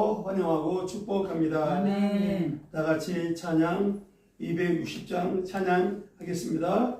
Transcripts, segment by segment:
이름으로 환영하고 축복합니다. 아멘. 다 같이 찬양 260장 찬양하겠습니다.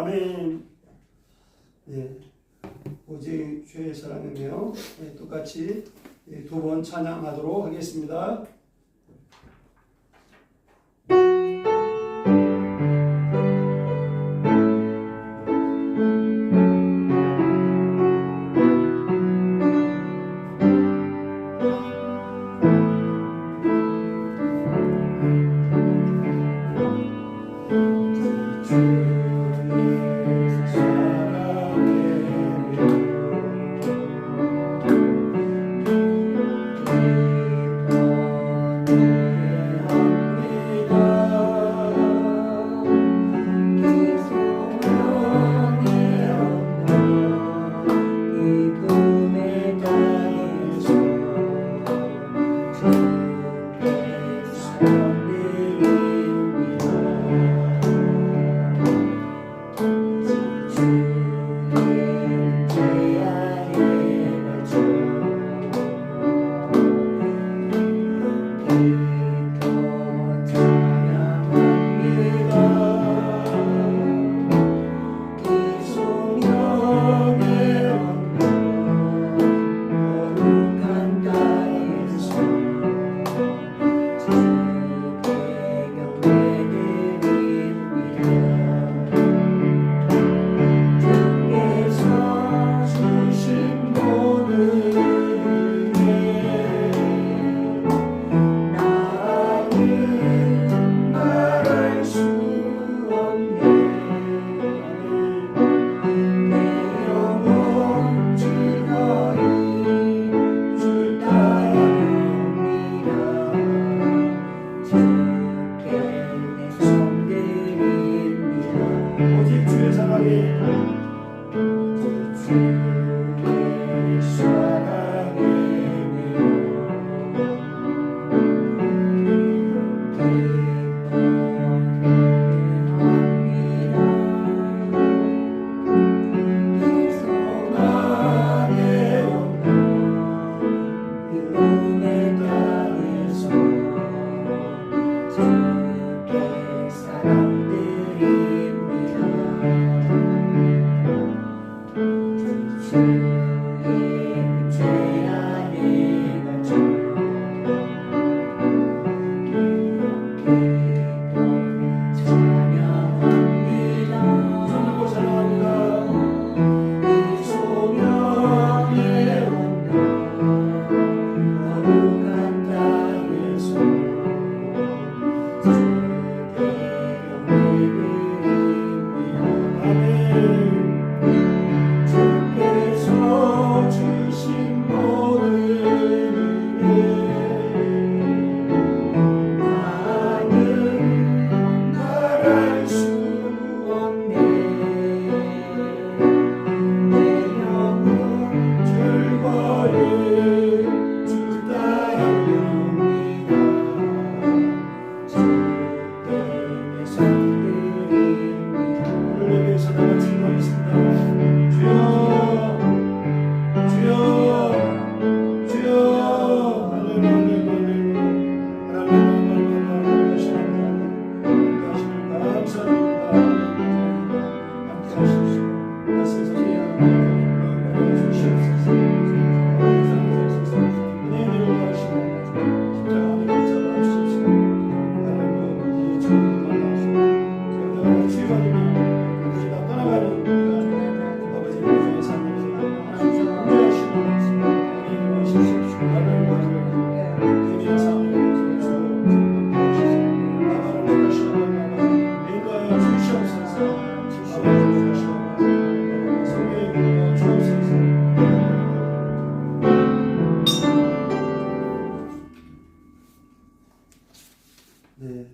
아멘. 네, 오직 주의 사랑이네요. 네, 똑같이 두 번 찬양하도록 하겠습니다.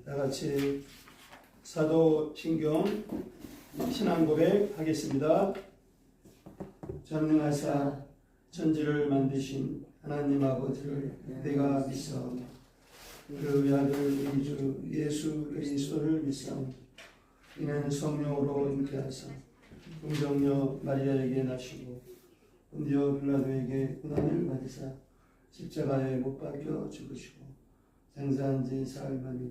다 같이 사도신경 신앙 고백 하겠습니다. 전능하사 천지를 만드신 하나님 아버지를 내가 믿사오니 그 아들 우리 주 예수 그리스도를 믿사오니 이는 성령으로 잉태하사 동정녀 마리아에게 나시고 본디오 빌라도에게 고난을 받으사 십자가에 못 박혀 죽으시고 장사한 지 사흘 만에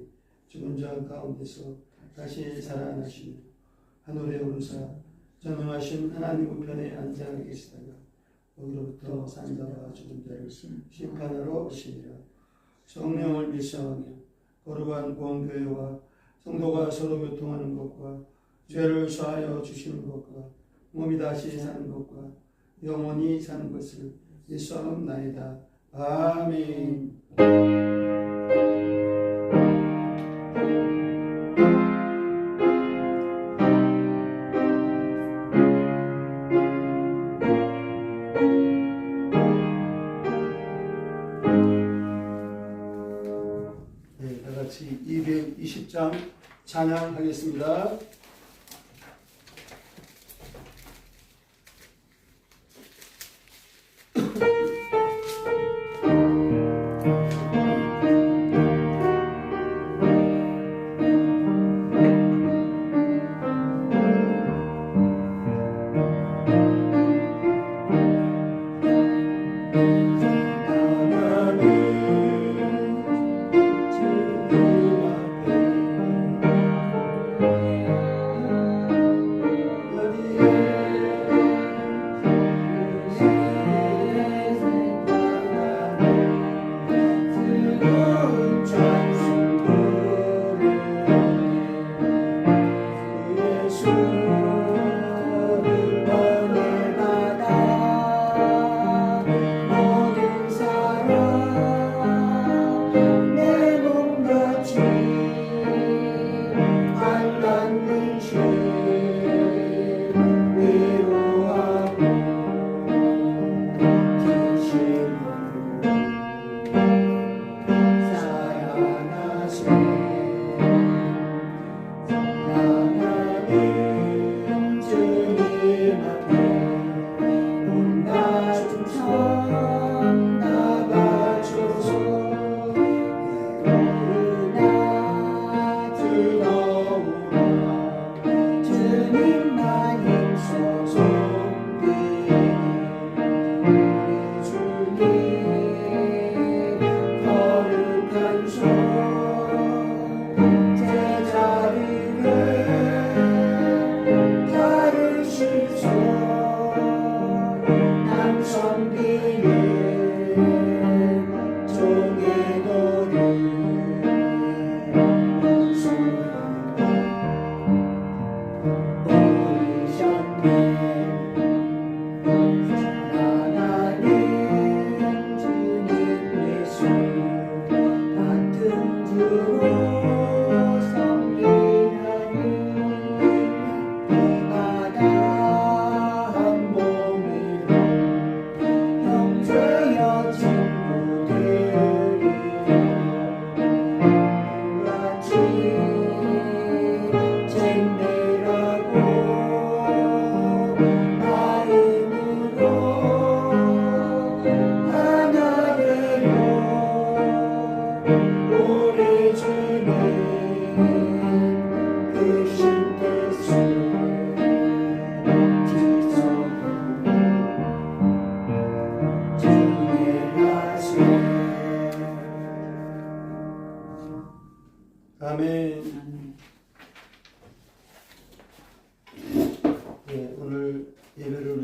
죽은 자 가운데서 다시 살아나시며 하늘에 오르사 전능하신 하나님 우편에 앉아 계시다가 거기로부터 산자와 죽은 자를 심판하러 오시니라. 성령을 믿사오며 거룩한 공교회와 성도가 서로 교통하는 것과 죄를 사하여 주시는 것과 몸이 다시 사는 것과 영원히 사는 것을 믿사옵나이다. 아멘. 네, 다 같이 220장 찬양하겠습니다.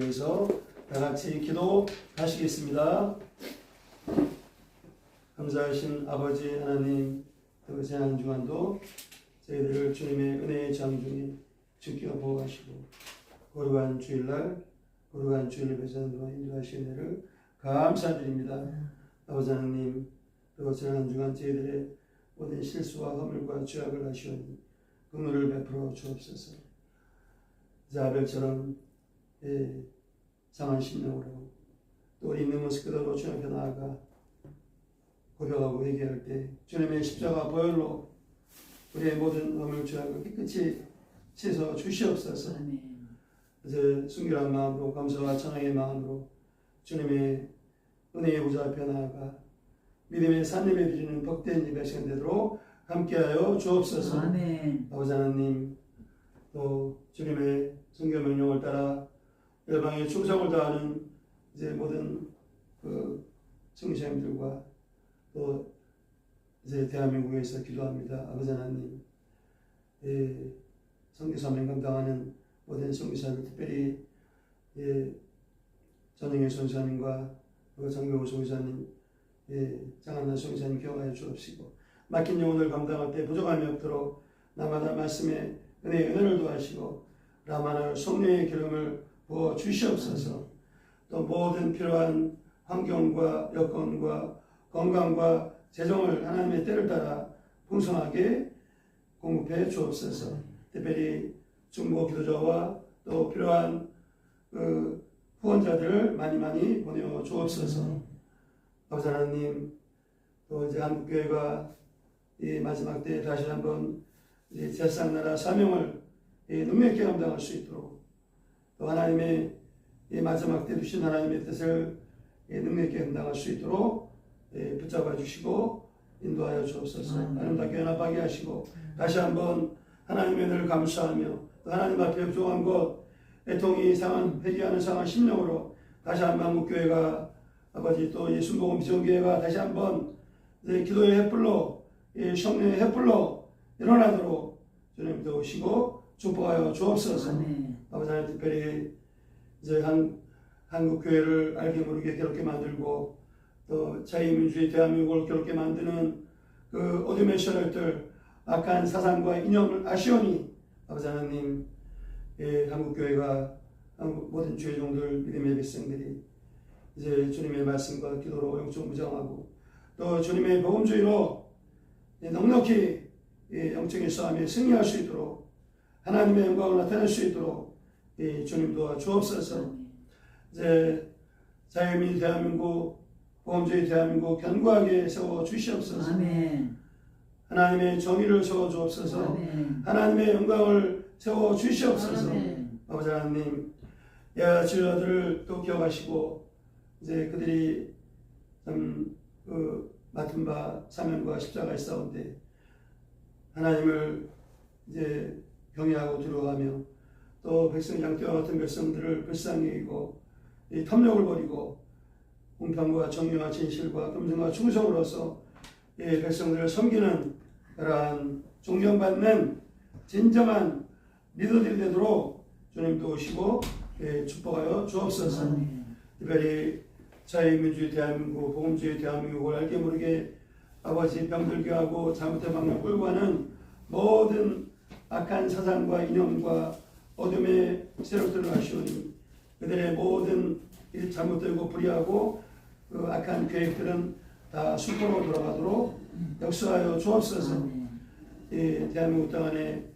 위해서 다 같이 기도하시겠습니다. 감사하신 아버지 하나님, 또 지난 주간도 저희들을 주님의 은혜의 장중에 지켜 보호하시고 거룩한 주일날 거룩한 주일을 배전으로 인도하신 은혜를 감사드립니다. 아버지 하나님, 또 지난 주간 저희들의 모든 실수와 허물과 죄악을 하시오니 긍휼을 베풀어 주옵소서. 아벨처럼 상한 심령으로 또 우리 있는 모습 그대로 주님 앞에 나아가 고백하고 회개할 때 주님의 십자가 보혈로 우리의 모든 허물 죄악을 깨끗이 씻어 주시옵소서. 이제 순결한 마음으로 감사와 찬양의 마음으로 주님의 은혜의 보좌 앞에 나아가 믿음의 산림에 드리는 복된 예배 시간 되도록 함께하여 주옵소서. 아멘. 아버지 하나님, 또 주님의 성경 명령을 따라 열방에 충성을 다하는 이제 모든 그 성도님들과 또 이제 대한민국에서 기도합니다. 아버지 하나님, 선교사 명 감당하는 모든 선교사들, 특별히 전영희 선교사님과 장경호 선교사님, 장한나 선교사님 기억하여 주옵시고 맡긴 영혼을 감당할 때 부족함이 없도록 날마다 말씀에 은혜를 도하시고 라마나 성령의 기름을 부어 주시옵소서. 또 모든 필요한 환경과 여건과 건강과 재정을 하나님의 때를 따라 풍성하게 공급해 주옵소서. 특별히 중보 기도자와 또 필요한 그 후원자들을 많이 보내어 주옵소서. 아버지 하나님, 또 이제 한국교회가 이 마지막 때에 다시 한번 이제 제사상나라 사명을 능력있게 감당할 수 있도록 또 하나님의 이 마지막 때 두신 하나님의 뜻을 능력있게 감당할 수 있도록 붙잡아 주시고 인도하여 주옵소서. 아름답게 연합하게 하시고 다시 한번 하나님의 은혜를 감사하며 또 하나님 앞에 부족한 것 애통이 상한 회개하는 상한 심령으로 다시 한번 한국교회가 아버지 또 예수복음 비전교회가 다시 한번 기도의 햇불로 성령의 햇불로 일어나도록 주님 도우시고 축복하여 주옵소서. 아버지 하나님, 특별히 이제 한국 교회를 알게 모르게 괴롭게 만들고 또 자유민주주의 대한민국을 괴롭게 만드는 그 어둠의 세력들, 악한 사상과 이념을 아시오니 아버지 하나님, 한국 교회가 한국 모든 주의 종들 믿음의 백성들이 이제 주님의 말씀과 기도로 영적 무장하고 또 주님의 복음주의로 넉넉히 영적인 싸움에 승리할 수 있도록 하나님의 영광을 나타낼 수 있도록 주님 도와 주옵소서. 이제 자유민주 대한민국, 복음주의 대한민국 견고하게 세워 주시옵소서. 아멘. 하나님의 정의를 세워 주옵소서. 아멘. 하나님의 영광을 세워 주시옵소서. 아멘. 아버지 하나님, 치료자들을 또 기억하시고 이제 그들이 맡은 바 사명과 십자가의 싸운데 하나님을 이제 경외하고 두려워하며 또 백성 양떼와 같은 백성들을 불쌍히 여기고 이 탐욕을 버리고 공평과 정의와 진실과 겸손과 충성으로서 이 백성들을 섬기는 그러한 존경받는 진정한 리더들이 되도록 주님 도우시고 축복하여 주옵소서. 특별히 자유민주주의 대한민국, 복음주의 대한민국을 알게 모르게 아버지 병들게 하고 잘못된 방향을 끌고 가는 모든 악한 사상과 이념과 어둠의 세력들을 하시오니 그들의 모든 잘못되고 불의하고 그 악한 계획들은 다 수포로 돌아가도록 역사하여 주옵소서. 대한민국 땅 안에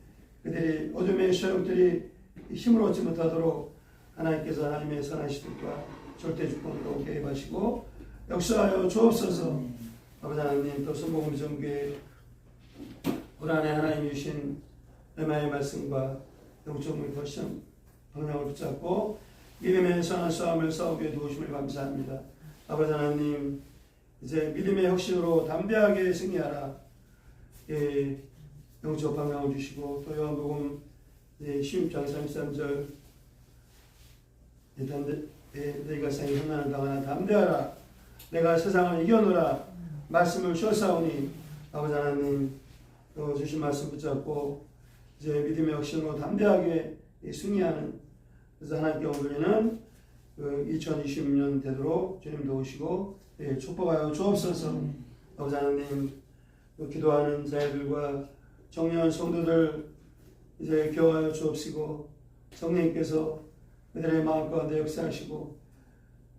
그들이 어둠의 세력들이 힘을 얻지 못하도록 하나님께서 하나님의 선하신 뜻과 절대 주권으로 개입하시고 역사하여 주옵소서. 아버지 하나님, 또 성복음 전교회 올 한해 하나님 주신 은혜의 말씀과 영적물 거시험 방향을 붙잡고 믿음의 선한 싸움을 싸우게 도우심을 감사합니다. 아버지 하나님, 이제 믿음의 혁신으로 담대하게 승리하라. 영적 방향을 주시고 또 요한복음 16장 33절 너희가 세상의 흉난을 당하나 담대하라. 내가 세상을 이겨노라. 말씀을 쉬었사오니 아버지 하나님, 또 주신 말씀 붙잡고 이제 믿음의 혁신으로 담대하게 승리하는, 그래서 하나님께 올리는 2026년 되도록 주님 도우시고 축복하여 주옵소서. 아버지 하나님, 기도하는 자들과 청년 성도들 이제 교화하여 주옵시고 성령님께서 그들의 마음 가운데 역사하시고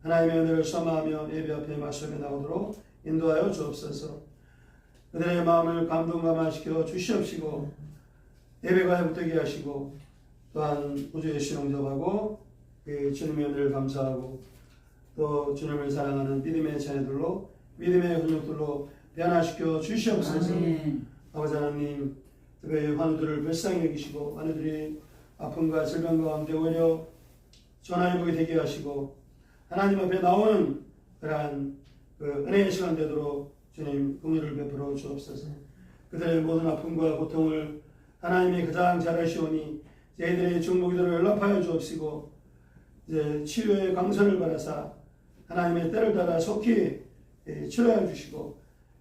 하나님의 은혜를 소망하며 예배 앞에 말씀에 나오도록 인도하여 주옵소서. 그들의 마음을 감동감화시켜 주시옵시고 예배가 회복되게 하시고 또한 우주의 신앙접하고 주님의 은혜를 감사하고 또 주님을 사랑하는 믿음의 자녀들로 믿음의 훈육들로 변화시켜 주시옵소서. 아버지 하나님, 특별히 환우들을 불쌍히 여기시고 환우들이 아픔과 질병 가운데 오히려 전화위복이 되게 하시고 하나님 앞에 나오는 그러한 은혜의 시간 되도록 주님 긍휼을 베풀어 주옵소서. 그들의 모든 아픔과 고통을 하나님이 가장 잘 아시오니 저희들의 중보기도를 연락하여 주옵시고 이제 치유의 강선을 받아사 하나님의 때를 따라 속히 치료해 주시고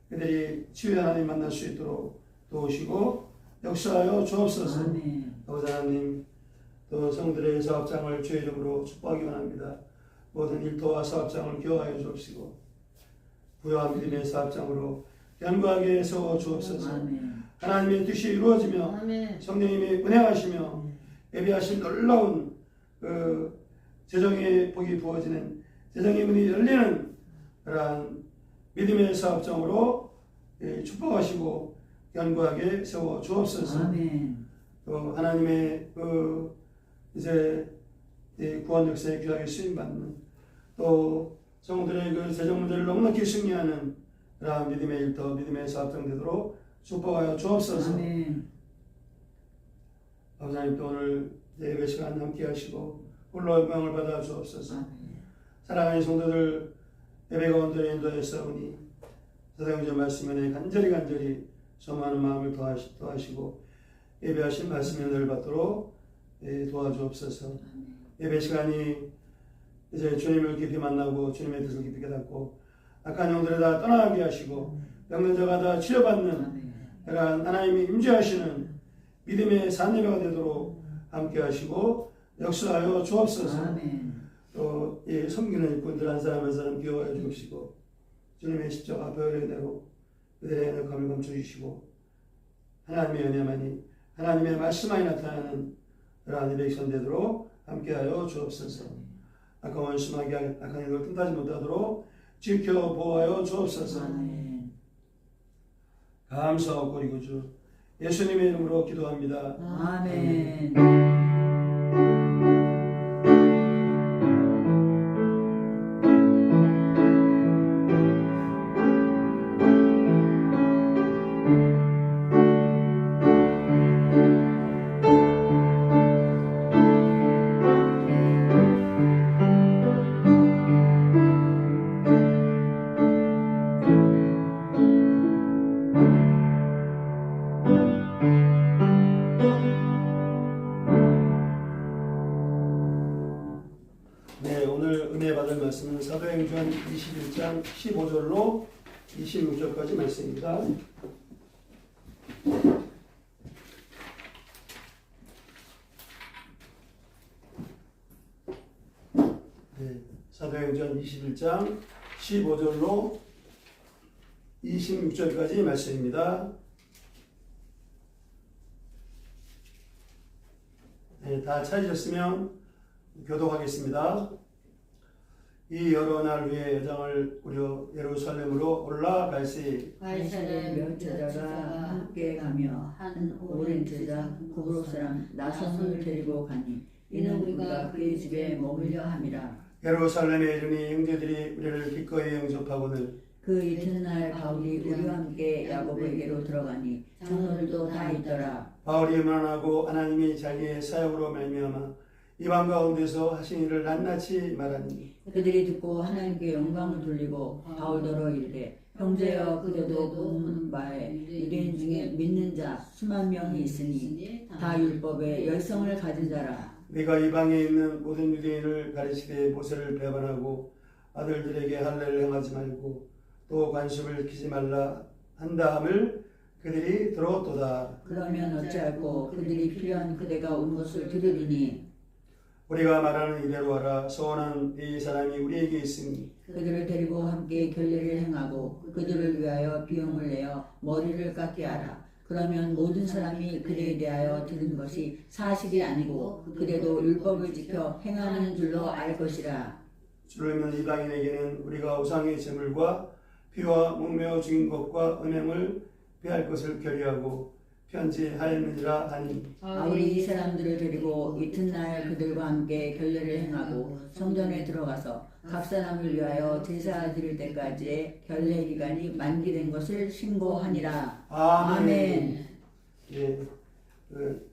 그들이 치유의 하나님 만날 수 있도록 도우시고 역사하여 주옵소서. 아버지 하나님, 또 성들의 사업장을 주의 이름으로 축복하기 원합니다. 모든 일터와 사업장을 교화하여 주옵시고 부요한 믿음의 사업장으로 견고하게 세워 주옵소서. 하나님의 뜻이 이루어지며 성령님이 은혜하시며 예비하신 놀라운 재정의 복이 부어지는 재정의 문이 열리는 그러한 믿음의 사업장으로 축복하시고 견고하게 세워 주옵소서. 또 하나님의 이제 구원 역사에 귀하게 쓰임받는 또 성도들의 재정 문제를 넉넉히 승리하는 그러한 믿음의 일터, 믿음의 사업장 되도록 축복하여 주옵소서. 아버지 하나님, 또 오늘 예배 시간 함께 하시고 홀로 영광을 받아 주옵소서. 사랑하는 성도들 예배 가운데 인도하였사오니 사도행전 말씀에 간절히 소망하는 마음을 더하시고 예배하신 말씀의 은혜를 받도록 도와주옵소서. 예배 시간이 이제 주님을 깊이 만나고 주님의 뜻을 깊이 깨닫고 악한 영들을 다 떠나게 하시고 병든 자가 다 치료받는 그러한 하나님이 임재하시는 믿음의 산예배가 되도록 함께 하시고 역사하여 주옵소서. 또 섬기는 일꾼들 한 사람 한 사람 기억하여 주옵시고 주님의 십자가 보혈의 은혜로 그들의 연약함을 감춰주시고 하나님의 은혜만이 하나님의 말씀만이 나타나는 그러한 예배 시간 되도록 함께하여 주옵소서. 악한 원수마귀 악한 일을 틈타지 못하도록 지켜 보호하여 주옵소서. 감사하고 그리고 예수님의 이름으로 기도합니다. 아멘. 말씀은 사도행전 21장 15절로 26절까지 말씀입니다. 사도행전 21장 15절로 26절까지 말씀입니다. 다 찾으셨으면 교독하겠습니다. 이 여러 날 후에 여정을 우려 예루살렘으로 올라갈시 가이사랴 몇 제자가 함께 가며 한 오랜 제자 고로 사람 나선을 데리고 가니 이는 우리가 그의 집에 머물려 함이라. 예루살렘에 이르니 형제들이 우리를 기꺼이 영접하거늘 그 이튿날 바울이 우리와 함께 야고보에게로 들어가니 장로들도 다 있더라. 바울이 음란하고 하나님이 자기의 사역으로 말미암아 이방 가운데서 하신 일을 낱낱이 말하니 그들이 듣고 하나님께 영광을 돌리고 바울더러 이르되 형제여 그대도 보는 바에 유대인 중에 믿는 자 수만 명이 있으니 다 율법에 열성을 가진 자라. 네가 이방에 있는 모든 유대인을 가르치되 모세를 배반하고 아들들에게 할례를 행하지 말고 또 관습을 키지 말라 한다함을 그들이 들었도다. 그러면 어찌할꼬 그들이 필요한 그대가 온 것을 들으리니 우리가 말하는 이대로 하라. 서원한 이 사람이 우리에게 있으니 그들을 데리고 함께 결례를 행하고 그들을 위하여 비용을 내어 머리를 깎게 하라. 그러면 모든 사람이 그대에 대하여 들은 것이 사실이 아니고 그대도 율법을 지켜 행하는 줄로 알 것이라. 주를 믿는 이방인에게는 우리가 우상의 제물과 피와 목매어 죽인 것과 음행을 피할 것을 결의하고 편지하였느니라 하니 우리 이 사람들을 데리고 이튿날 그들과 함께 결례를 행하고 성전에 들어가서 각 사람을 위하여 제사 드릴 때까지의 결례 기간이 만기된 것을 신고하니라. 아멘. 예,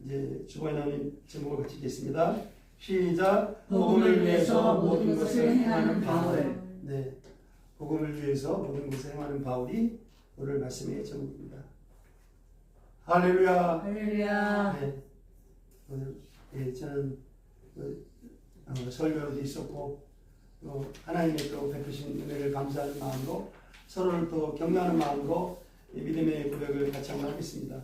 이제 주보에 나오는 제목을 같이 읽겠습니다. 시작. 복음을 위해서 모든 것을 행하는 바울. 네, 복음을 위해서 모든 것을 행하는 바울이 오늘 말씀의 제목입니다. 할렐루야. 할렐루야. 네, 오늘 저는 설교도 있었고 또 하나님의 또 베푸신 은혜를 감사하는 마음으로 서로를 또 격려하는 마음으로 믿음의 고백을 같이 한번 하겠습니다.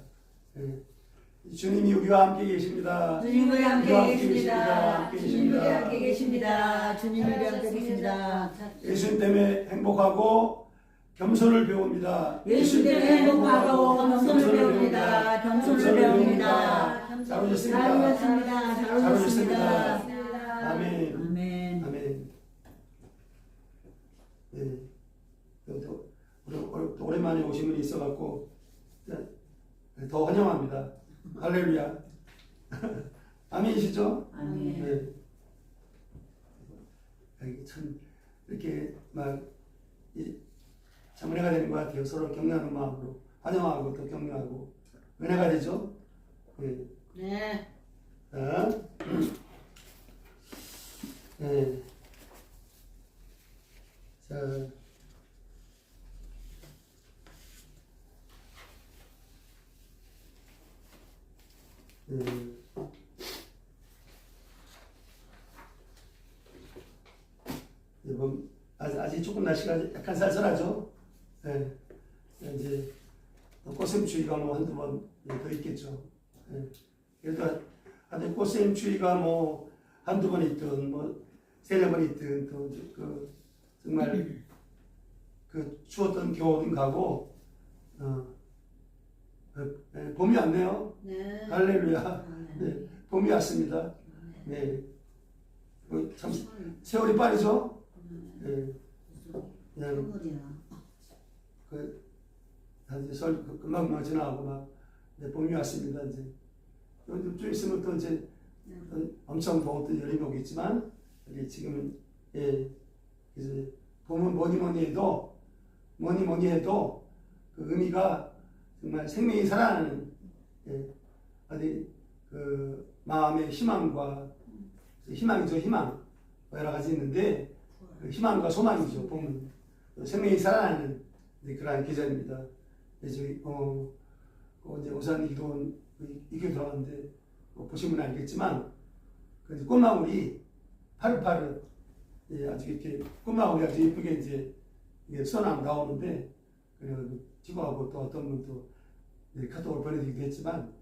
주님이 우리와 함께 계십니다. 주님이 함께 계십니다. 주님이 함께 계십니다. 주님이 함께 계십니다. 예수님 때문에 행복하고 겸손을 배웁니다. 예수 때문에 행복하고 겸손을 배웁니다. 겸손을 배웁니다. 잘 오셨습니다. 잘 오셨습니다. 잘 오셨습니다. 아멘. 아멘. 아멘. 네. 또 오랜만에 오신 분이 있어갖고 더 환영합니다. 할렐루야. 아멘이시죠? 아멘. 네. 참 이렇게 참 은혜가 되는 것 같아요. 서로 격려하는 마음으로 환영하고 또 격려하고 은혜가 되죠? 네. 네. 네. 자. 이번 아직 조금 날씨가 약간 쌀쌀하죠. 네. 이제 꽃샘추위가 뭐 한두 번 더 있겠죠. 네. 그래도 아직 꽃샘추위가 뭐 한두 번 있든 뭐 세네 번 있든 또 정말 그 추웠던 겨울은 가고 봄이 왔네요. 네. 할렐루야. 네, 봄이 왔습니다. 네. 참 세월이 빠르죠? 네. 그냥 설 금방 지나가고 막 봄이 왔습니다. 이제 좀 있으면 또 이제 엄청 더웠던 여름이 오겠지만 지금은 이제 봄은 뭐니 해도 그 의미가 정말 생명이 살아나는 어디 그 마음의 희망이죠. 희망 여러 가지 있는데 그 희망과 소망이죠. 봄은 생명이 살아나는 그러한 계절입니다. 그래서 이제 오산 이교원 이교 들어갔는데 보시면 알겠지만 그 꽃망울이 파릇파릇 아주 이렇게 꽃망울이 아주 예쁘게 이제 쏘나 나오는데 그래서 찍어하고 또 어떤 분도 카톡을 보내드리기도 했지만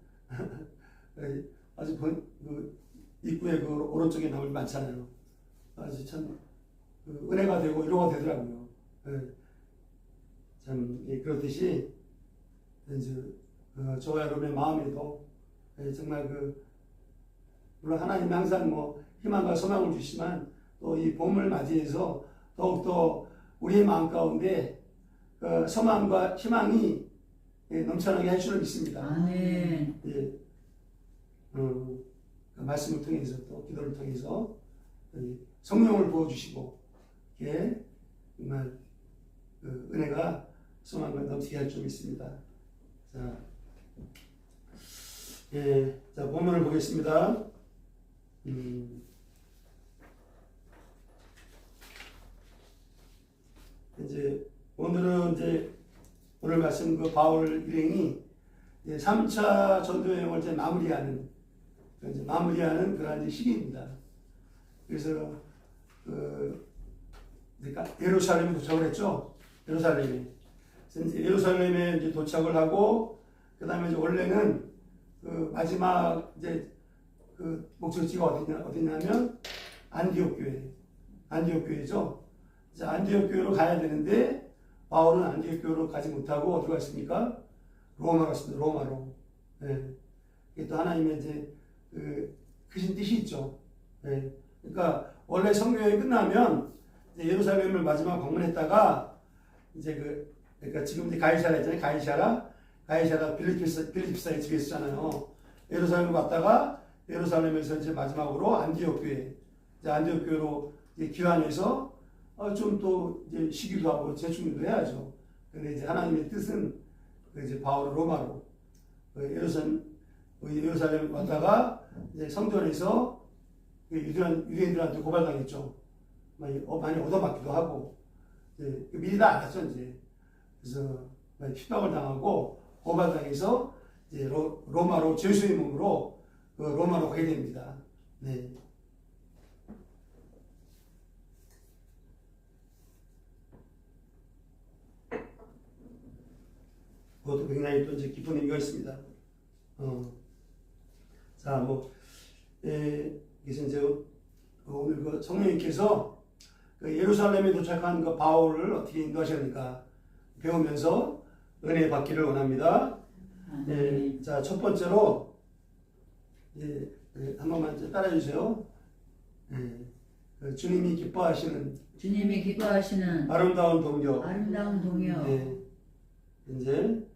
아주 입구에 그 오른쪽에 나물이 많잖아요. 아주 참 은혜가 되고 위로가 되더라고요. 참 그렇듯이 이제 저와 여러분의 마음에도 정말 물론 하나님이 항상 뭐 희망과 소망을 주시지만 또 이 봄을 맞이해서 더욱더 우리의 마음 가운데 소망과 희망이 넘쳐나게 할 줄을 믿습니다. 아멘. 예. 그 말씀을 통해서 또 기도를 통해서 성령을 부어주시고 정말 은혜가 소망과 넘치게 할 줄 믿습니다. 자, 본문을 보겠습니다. 이제 오늘은 오늘 말씀 바울 일행이 3차 전도 여행을 이제 마무리하는 그런 시기입니다. 그래서 예루살렘에 도착을 했죠. 예루살렘에 이제 도착을 하고 그다음에 이제 원래는 마지막 그 목적지가 어디냐면 안디옥 교회. 안디옥 교회죠. 자, 안디옥 교회로 가야 되는데 바울은 안디옥 교회로 가지 못하고 어디로 갔습니까? 로마로 갔습니다. 로마로. 예. 이게 또 하나님의 이제 그 크신 뜻이 있죠. 예. 그러니까 원래 성교여행이 끝나면 이제 예루살렘을 마지막 방문했다가 이제 그러니까 지금 이제 가이사라 있잖아요. 가이사라 빌립보사의 집에 있었잖아요. 예루살렘을 갔다가 예루살렘에서 이제 마지막으로 안디옥 교회, 이제 안디옥 교회로 이제 귀환해서 좀 또 이제 쉬기도 하고 재충전도 해야죠. 근데 이제 하나님의 뜻은 이제 바울을 로마로 예루살렘 왔다가 이제 성전에서 유대인들한테 고발당했죠. 많이 얻어맞기도 하고 미리 다 알았죠 이제. 그래서 많이 핍박을 당하고 고발당해서 이제 로마로 죄수의 몸으로 로마로 가게 됩니다. 네. 그것도 굉장히 또 이제 깊은 의미가 있습니다. 자, 그래서 이제 오늘 그 성령님께서 그 예루살렘에 도착한 그 바울을 어떻게 인도하셨는가 배우면서 은혜 받기를 원합니다. 네, 자, 첫 번째로 한 번만 따라해 주세요. 주님이 기뻐하시는 아름다운 동료. 네, 이제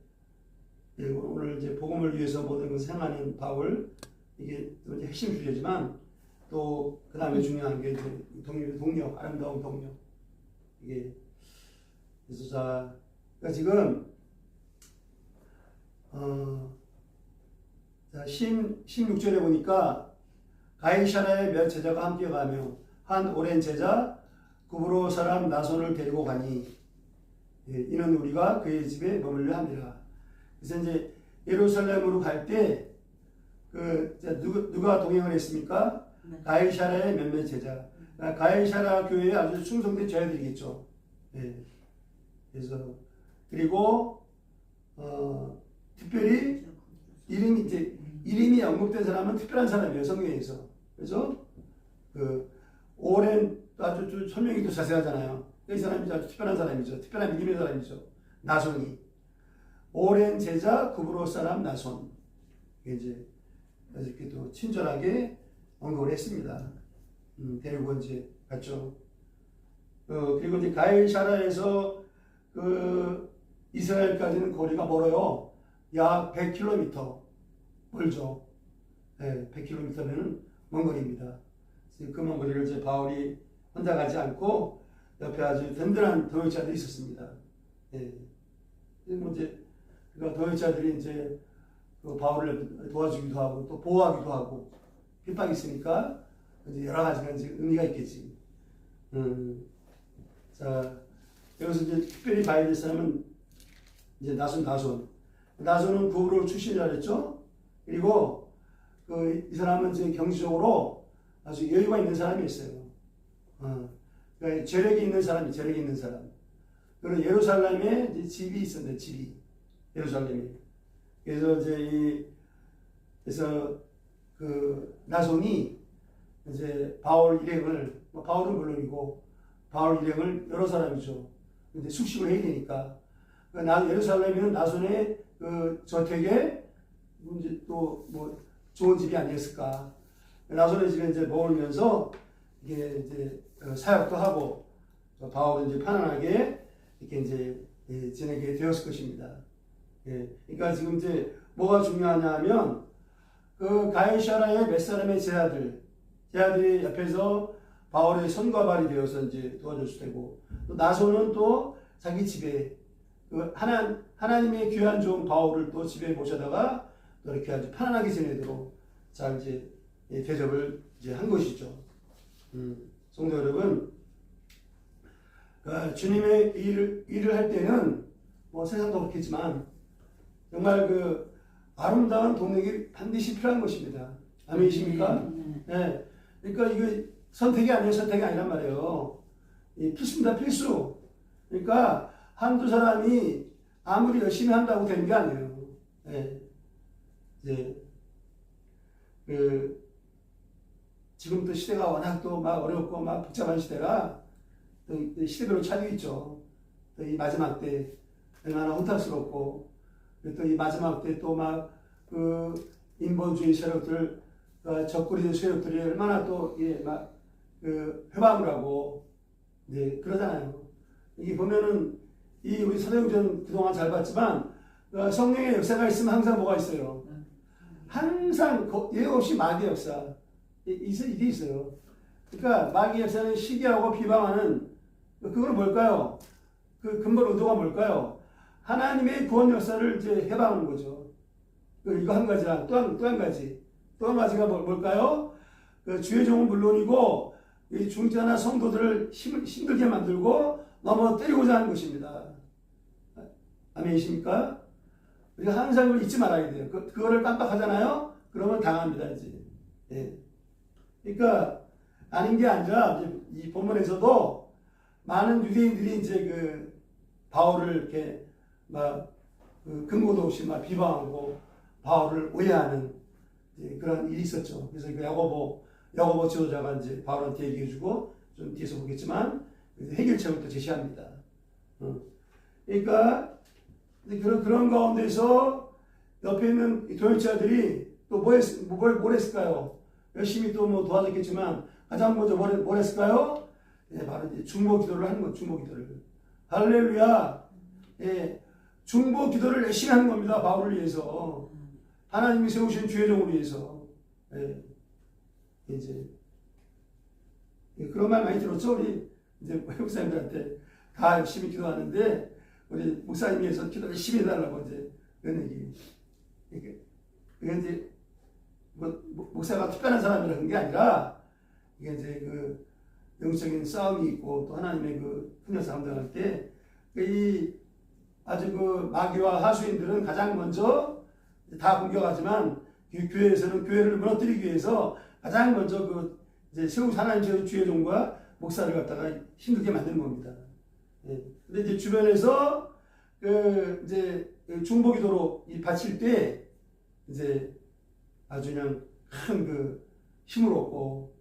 오늘 이제 복음을 위해서 모든 것을 행하는 바울, 이게 또 이제 핵심 주제지만 또 그 다음에 중요한 게 이제 동료, 아름다운 동료. 이게 그래서 자, 그러니까 지금 자 16절에 보니까 가이사라의 몇 제자가 함께 가며 한 오랜 제자 구브로 사람 나손을 데리고 가니 이는 우리가 그의 집에 머물려 합니다. 그래서 이제 예루살렘으로 갈 때 누가 동행을 했습니까? 가이사라의 몇몇 제자. 가이사라 교회에 아주 충성된 제자들이겠죠. 그래서 그리고 특별히 이름이 언급된 사람은 특별한 사람이에요. 성경에서. 그래서 오랜 아주 설명이 또 자세하잖아요. 이 사람이 아주 특별한 사람이죠. 특별한 믿음의 사람이죠. 나손이. 오랜 제자 구브로 사람 나손. 이제 이렇게 또 친절하게 언급을 했습니다. 데리고 이제 갔죠. 그리고 이제 가이사라에서 이스라엘까지는 거리가 멀어요. 약 100km 멀죠. 100km면은 먼 거리입니다. 그 먼 거리를 이제 바울이 혼자 가지 않고 옆에 아주 든든한 동역자들이 있었습니다. 그러니까 동역자들이 이제 바울을 도와주기도 하고 또 보호하기도 하고 핍박이 있으니까 이제 여러 가지가 이제 의미가 있겠지. 자, 여기서 이제 특별히 봐야 될 사람은 이제 나손은 구브로 출신이라 그랬죠. 그리고 이 사람은 이제 경제적으로 아주 여유가 있는 사람이었어요. 그러니까 재력이 있는 사람. 그리고 예루살렘에 이제 집이 있었는데 집이 예루살렘에. 그래서 그래서 나손이 이제 바울 일행을 바울은 물론이고 바울 일행을 여러 사람이죠. 근데 숙식을 해야 되니까 예루살렘에는 나손의 저택에 이제 또 좋은 집이 아니었을까. 나손의 집에 이제 머물면서 이게 이제 사역도 하고 바울은 이제 편안하게 이렇게 이제 지내게 되었을 것입니다. 그러니까 지금 이제 뭐가 중요하냐면 가이사라의 몇 사람의 제자들이 옆에서 바울의 손과 발이 되어서 이제 도와줄 수 되고 또 나손은 또 자기 집에 하나님의 귀한 종 바울을 또 집에 모셔다가 또 이렇게 아주 편안하게 지내도록 잘 이제 대접을 이제 한 것이죠. 성도 여러분, 주님의 일을 할 때는 세상도 그렇겠지만 정말 아름다운 동력이 반드시 필요한 것입니다. 아멘이십니까? 네. 그러니까 이거 선택이 아니란 말이에요. 필수입니다, 필수. 그러니까 한두 사람이 아무리 열심히 한다고 되는 게 아니에요. 지금 또 시대가 워낙 또 막 어렵고 막 복잡한 시대라 또 시대별로 차이가 있죠. 또 이 마지막 때 얼마나 혼탁스럽고 또 이 마지막 때 또 막 그 인본주의 세력들 적그리는 세력들이 얼마나 또 막 그 회방을 하고 그러잖아요. 이게 보면은 이 우리 사도행전 그동안 잘 봤지만 성령의 역사가 있으면 항상 뭐가 있어요. 항상 예외 없이 마귀의 역사 이게 있어요. 그러니까 마귀의 역사는 시기하고 비방하는 그거는 뭘까요? 그 근본 의도가 뭘까요? 하나님의 구원 역사를 이제 해방하는 거죠. 이거 한 가지랑 또 한 가지가 뭘까요? 그 주의 종은 물론이고 이 중자나 성도들을 힘들게 만들고 넘어뜨리고자 하는 것입니다. 아멘이십니까? 우리가 항상 그걸 잊지 말아야 돼요. 그거를 깜빡하잖아요? 그러면 당합니다, 이제. 예. 그러니까, 아닌 게 아니라, 이 본문에서도 많은 유대인들이 이제 바울을 이렇게 근거도 없이 비방하고 바울을 오해하는 그런 일이 있었죠. 그래서 야고보 지도자가 이제 바울한테 얘기해주고, 좀 뒤에서 보겠지만, 해결책을 또 제시합니다. 그러니까, 그런 가운데서 옆에 있는 동역자들이 또 뭘 했을까요? 열심히 또 도와줬겠지만, 가장 먼저 뭘 했을까요? 바로 이제 중보 기도를 하는 거예요, 중보 기도를. 할렐루야! 중보 기도를 열심히 하는 겁니다, 바울을 위해서. 하나님이 세우신 주의 종을 위해서. 이제 그런 말 많이 들었죠. 우리 이제 목사님들한테 다 열심히 기도하는데 우리 목사님께서 기도 열심히 해달라고 이제 그런 얘기. 그게 이제 목사가 특별한 사람이라는 게 아니라 이게 이제 영적인 싸움이 있고 또 하나님의 훈련을 감당할 때 아주 마귀와 하수인들은 가장 먼저 다 공격하지만 교회에서는 교회를 무너뜨리기 위해서 가장 먼저 이제 세우신 하나님 주의 종과 목사를 갖다가 힘들게 만드는 겁니다. 근데 이제 주변에서 이제 중보기도로 바칠 때 이제 아주 그냥 큰 힘을 얻고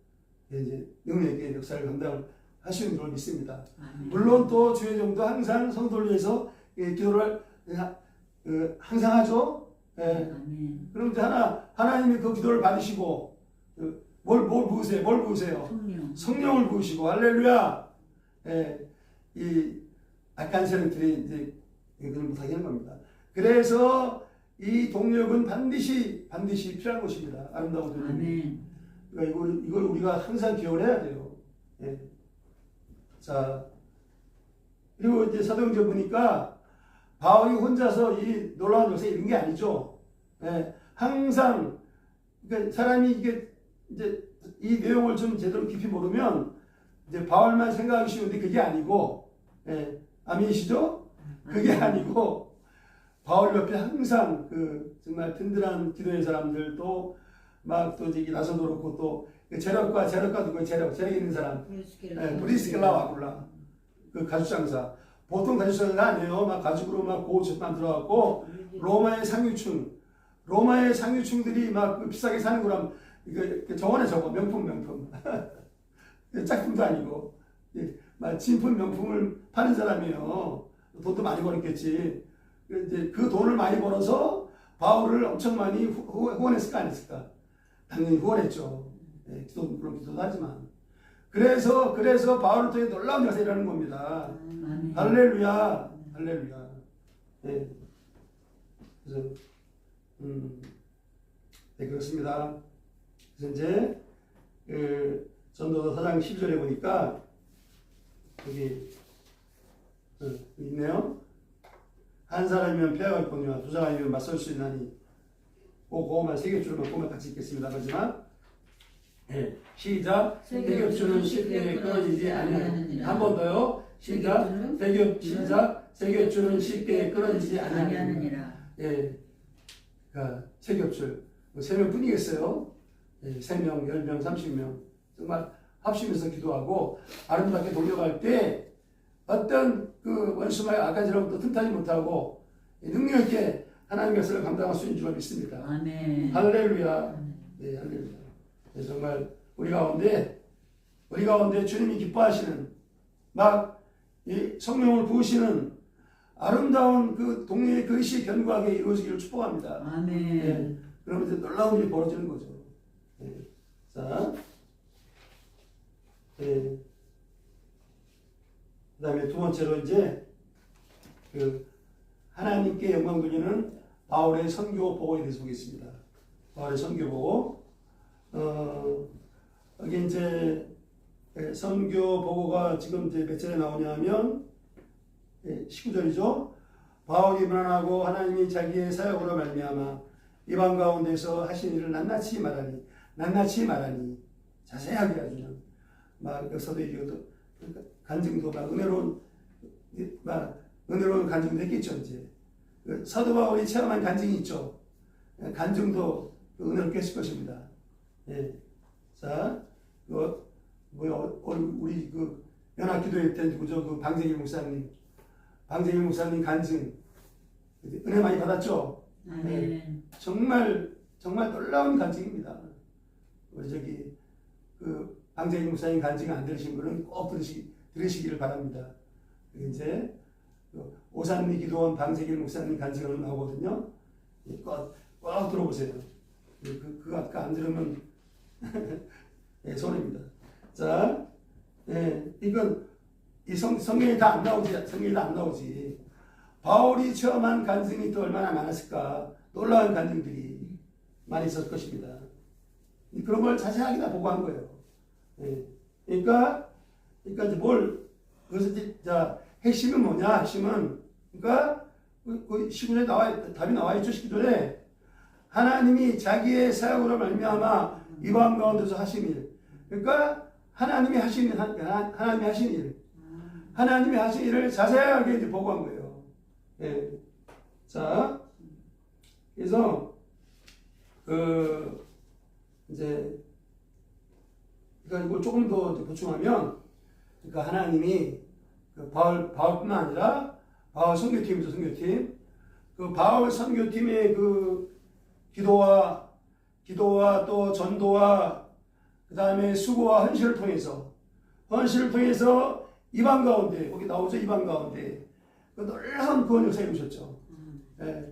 이제 영역의 역사를 감당하시는 줄 믿습니다. 물론 또 주의 종도 항상 성도를 위해서 기도를 항상 하죠. 그럼 이제 하나님이 그 기도를 받으시고 뭘 부으세요? 성령을 부으시고 할렐루야. 이 악한 세력들이 이제 이걸 못하게 하는 겁니다. 그래서 이 동력은 반드시 필요한 것입니다. 아름다운 동력. 그러니까 이걸 우리가 항상 기억을 해야 돼요. 자, 그리고 이제 사도행전 보니까 바울이 혼자서 이 놀라운 역사 이런 게 아니죠. 항상 그러니까 사람이 이제 이 내용을 좀 제대로 깊이 모르면 이제 바울만 생각하기 쉬운데 그게 아니고, 아멘이시죠? 그게 아니고 바울 옆에 항상 정말 든든한 기도의 사람들 또 이제 나서도 그렇고 또 재력가 누구예요? 재력 있는 사람, 브리스길라와 아굴라 가죽장사. 보통 가죽장사가 아니에요. 가죽으로 고옷만 들어갔고 로마의 상류층들이 비싸게 사는 거랑 저거네 저거 명품 짝품도 아니고 진품 명품을 파는 사람이에요. 돈도 많이 벌었겠지. 이제 그 돈을 많이 벌어서 바울을 엄청 많이 후원했을까 안 했을까? 당연히 후원했죠. 물론 기도도 하지만. 그래서 바울을 통해 놀라운 역사가 일어나는 겁니다. 할렐루야. 그래서 그렇습니다. 그래서 이제 전도서 4장 10절에 보니까 여기 있네요. 한 사람이면 패하겠거니와 두 사람이면 맞설 수 있나니 그거만 세 겹줄만 보면 같이 읽겠습니다. 마지막 시작. 세 겹줄은 쉽게 끊어지지 아니하느니라. 한 번 더요. 시작. 세 겹줄은 쉽게 끊어지지 아니하느니라. 세 겹줄 3명 뿐이겠어요. 3명, 10명, 30명 정말 합심해서 기도하고 아름답게 돌려갈 때 어떤 원수마의 악한 사람부터 틈타지 못하고 능력 있게 하나님의 역사를 감당할 수 있는 줄 믿습니다. 아멘. 할렐루야. 할렐루야. 정말 우리 가운데 주님이 기뻐하시는 막 이 성령을 부으시는 아름다운 그 동네의 그릇이 견고하게 이루어지기를 축복합니다. 아멘. 예, 그러면 이제 놀라운 일이 벌어지는 거죠. 예, 자, 예, 그다음에 두 번째로 이제 그 하나님께 영광 돌리는 바울의 선교 보고에 대해서 보겠습니다. 바울의 선교 보고, 여기 이제 선교 보고가 지금 이제 몇 절에 나오냐면 19절이죠. 바울이 문안하고 하나님이 자기의 사역으로 말미암아 이방 가운데서 하신 일을 낱낱이 말하니 자세하게 아주 그냥 막 역사도 얘기하고 간증도 막 은혜로운 간증도 했겠죠. 이제 사도 바울이 체험한 간증이 있죠. 간증도 은혜롭게 했을 것입니다. 예. 자, 우리 그 연합기도회 때 누구죠? 그 방재길 목사님 간증 은혜 많이 받았죠. 아멘. 예. 정말 놀라운 간증입니다. 우리 저기 그 방재길 목사님 간증 안 들으신 분은 꼭 들으시기를 바랍니다. 이제 오산리 기도원 방재길 목사님 간증을 나오거든요. 꼭 들어보세요. 그 아까 안 들으면 예, 손해입니다. 자, 예, 이건 이 성경에 다 안 나오지. 바울이 체험한 간증이 또 얼마나 많았을까. 놀라운 간증들이 많이 있었을 것입니다. 그런 걸 자세하게 다 보고한 거예요. 예, 그러니까 이제 그래서 이제 핵심은 뭐냐? 핵심은 그러니까 그 19절에 답이 나와 있죠. 19절에 하나님이 자기의 사역으로 말미암아 이방 가운데서 하신 일. 그러니까 하나님이 하신 일을 자세하게 이제 보고한 거예요. 예. 자, 그래서 이제 그러니까 이걸 조금 더 보충하면, 그러니까 하나님이 바울뿐만 아니라 바울 선교팀이죠, 선교팀. 그 바울 선교팀의 그 기도와 또 전도와 그 다음에 수고와 헌신을 통해서 이방 가운데, 거기 나오죠, 이방 가운데 그 놀라운 구원 역사를 이루셨죠. 예.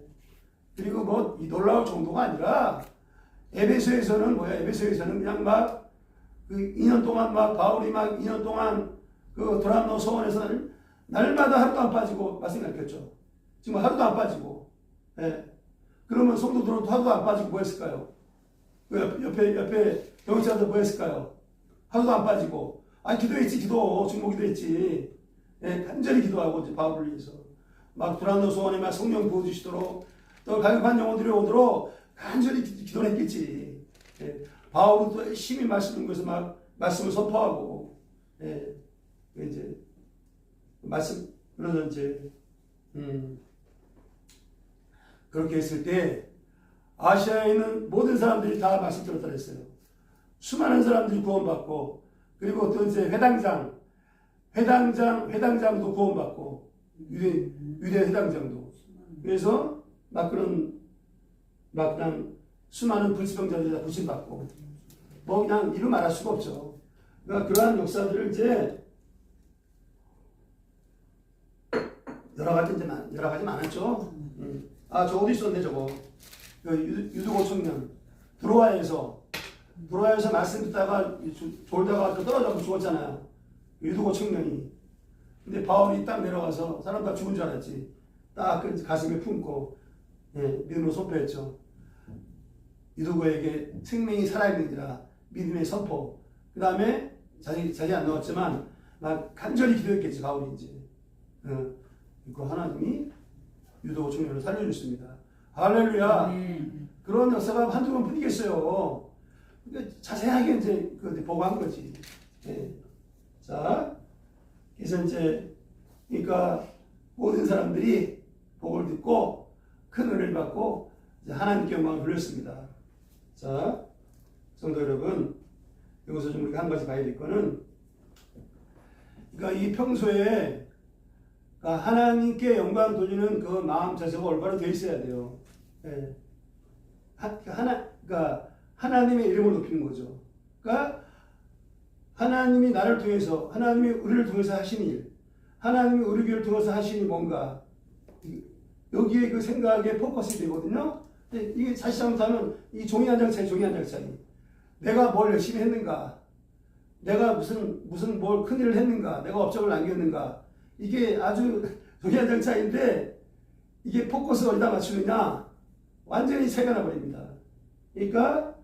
그리고 이 놀라울 정도가 아니라 에베소에서는 그냥 막 그 2년 동안 바울이 2년 동안 그 도람노 소원에서 날마다 하루도 안 빠지고 말씀 가르쳤죠. 지금 하루도 안 빠지고. 예. 그러면 성도들은 하루도 안 빠지고 뭐 했을까요? 옆에 경찰들 뭐 했을까요? 하루도 안 빠지고. 기도했지, 중보 기도했지. 예, 간절히 기도하고 이제 바울을 위해서. 막 도람노 소원에 막 성령 부어주시도록 또 갈급한 영혼들이 오도록 간절히 기도를 했겠지. 예. 바울은 또 열심히 말씀을 선포하고, 예. 이제 그러죠, 이제 그렇게 했을 때 아시아에 있는 모든 사람들이 다 말씀 들었다 그랬어요. 수많은 사람들이 구원받고, 그리고 또 이제 회당장도 구원받고, 유대 회당장도. 그래서 그냥 수많은 불치병자들이 다 부침받고, 그냥 이루 말할 수가 없죠. 그러니까 그러한 역사들을 이제 여러 가지 많았죠. 저 어디 있었네, 저거. 유두고 청년. 드로아에서 말씀 듣다가 졸다가 떨어져서 죽었잖아요. 유두고 청년이. 근데 바울이 딱 내려가서 사람 다 죽은 줄 알았지. 딱 가슴에 품고, 예, 믿음으로 선포했죠. 유두고에게 생명이 살아있는지라 믿음의 선포. 그 다음에 자세히 안 나왔지만 막 간절히 기도했겠지, 바울이 이제. 그 하나님이 유도 청년을 살려주셨습니다. 할렐루야. 그런 역사가 한두 번 뿐이겠어요. 그러니까 자세하게 이제 보고한 거지. 예. 자, 그래서 이제 그러니까 모든 사람들이 복을 듣고 큰 은혜를 받고 이제 하나님께 영광을 돌렸습니다. 자, 성도 여러분, 여기서 좀 우리가 한 가지 봐야 될 거는, 그러니까 이 평소에 하나님께 영광 돌리는 그 마음 자세가 올바로 되어 있어야 돼요. 예. 그러니까 하나님의 이름을 높이는 거죠. 그러니까 하나님이 나를 통해서, 하나님이 우리를 통해서 하신 일, 하나님이 우리 교회를 통해서 하신 일이 뭔가, 여기에 그 생각에 포커스 되거든요. 근데 이게 사실 잘못하면 이 종이 한 장 차이, 종이 한 장 차이. 내가 뭘 열심히 했는가, 내가 무슨 뭘 큰일을 했는가, 내가 업적을 남겼는가, 이게 아주 종이 한 장 차이인데, 이게 포커스를 어디다 맞추느냐, 완전히 차이가 나버립니다. 그러니까,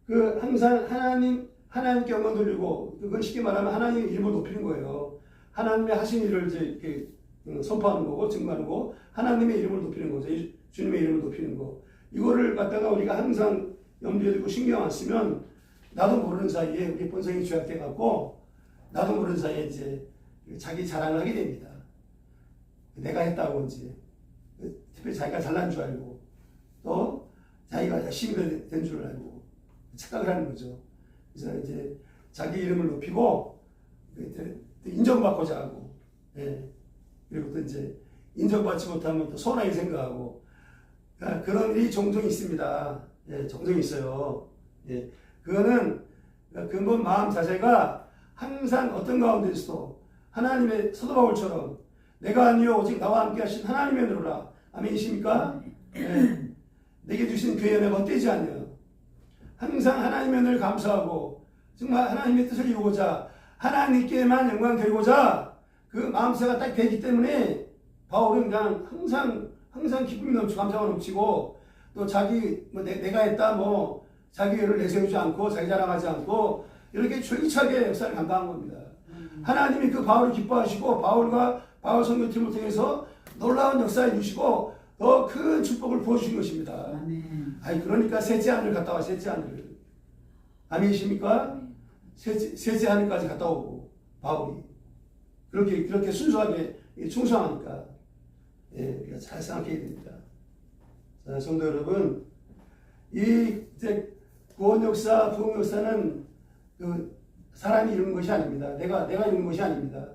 그 항상 하나님께 영광 돌리고, 그건 쉽게 말하면 하나님의 이름을 높이는 거예요. 하나님의 하신 일을 이제 이렇게 선포하는 거고, 증거하는 거, 하나님의 이름을 높이는 거죠. 주님의 이름을 높이는 거. 이거를 갖다가 우리가 항상 염두에 두고 신경 안 쓰면, 나도 모르는 사이에 우리 본성이 죄악돼 갖고, 나도 모르는 사이에 이제 자기 자랑을 하게 됩니다. 내가 했다고 이제, 특별히 자기가 잘난 줄 알고, 또 자기가 열심히 된 줄 알고, 착각을 하는 거죠. 그래서 이제 자기 이름을 높이고, 인정받고자 하고, 예. 그리고 또 이제 인정받지 못하면 또 서운하게 생각하고, 그런 일이 종종 있습니다. 예, 종종 있어요. 예. 그거는 근본 마음 자세가 항상 어떤 가운데서도 하나님의 사도 바울처럼 내가 아니요 오직 나와 함께 하신 하나님의 노라. 아멘이십니까? 예. 내게 주신 그 은혜가 헛되지 않아요. 항상 하나님의 은혜를 감사하고 정말 하나님의 뜻을 이루고자 하나님께만 영광 드리고자 그 마음새가 딱 되기 때문에 바울은 그냥 항상 기쁨이 넘치고 감사가 넘치고 또 자기 내가 했다 자기 의를 내세우지 않고 자기 자랑하지 않고 이렇게 졸기차게 역사를 감당한 겁니다. 하나님이 그 바울을 기뻐하시고 바울과 바울 선교팀을 통해서 놀라운 역사를 이루시고 더 큰 축복을 부어주신 것입니다. 아멘. 아니 그러니까 셋째 하늘 갔다 와 셋째 하늘. 아멘이십니까? 셋째 하늘까지 갔다 오고 바울이 그렇게 순수하게 충성하니까 우리가 잘 생각해야 됩니다. 자, 성도 여러분, 이제 구원 역사, 부흥 역사는 그 사람이 이루는 것이 아닙니다. 내가 이루는 것이 아닙니다.